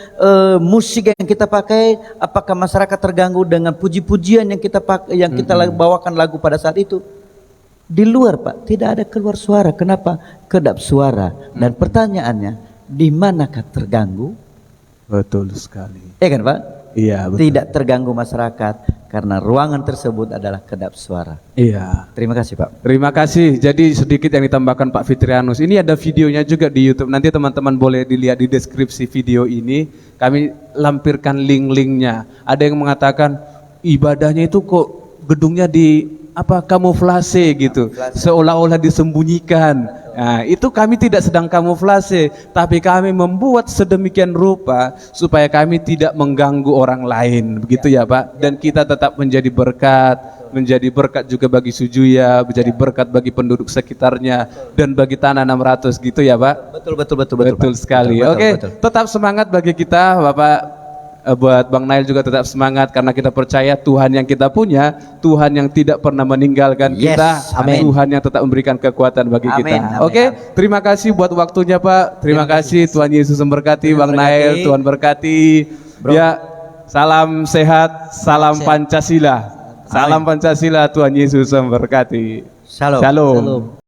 musik yang kita pakai? Apakah masyarakat terganggu dengan puji-pujian yang kita pakai, yang kita bawakan lagu pada saat itu? Di luar Pak, tidak ada keluar suara. Kenapa? Kedap suara. Dan pertanyaannya, di manakah terganggu? Betul sekali. Ya kan Pak? Iya betul. Tidak terganggu masyarakat karena ruangan tersebut adalah kedap suara. Iya. Terima kasih Pak. Terima kasih. Jadi sedikit yang ditambahkan Pak Fitrianus. Ini ada videonya juga di YouTube. Nanti teman-teman boleh dilihat di deskripsi video ini. Kami lampirkan link-linknya. Ada yang mengatakan ibadahnya itu kok gedungnya di kamuflase gitu, seolah-olah disembunyikan. Nah, itu kami tidak sedang kamuflase, tapi kami membuat sedemikian rupa supaya kami tidak mengganggu orang lain, begitu ya Pak. Dan kita tetap menjadi berkat juga bagi Sujuya, menjadi berkat bagi penduduk sekitarnya dan bagi tanah 600 gitu ya Pak. Betul sekali. Oke, tetap semangat bagi kita Bapak. Buat Bang Nail juga tetap semangat karena kita percaya Tuhan yang kita punya, Tuhan yang tidak pernah meninggalkan kita, Tuhan yang tetap memberikan kekuatan bagi kita. Oke, terima kasih buat waktunya Pak. Terima kasih, Tuhan Yesus memberkati. Bang Nail, Tuhan berkati. Ya, salam sehat, salam Pancasila. Salam Pancasila, Tuhan Yesus memberkati. Shalom. Shalom.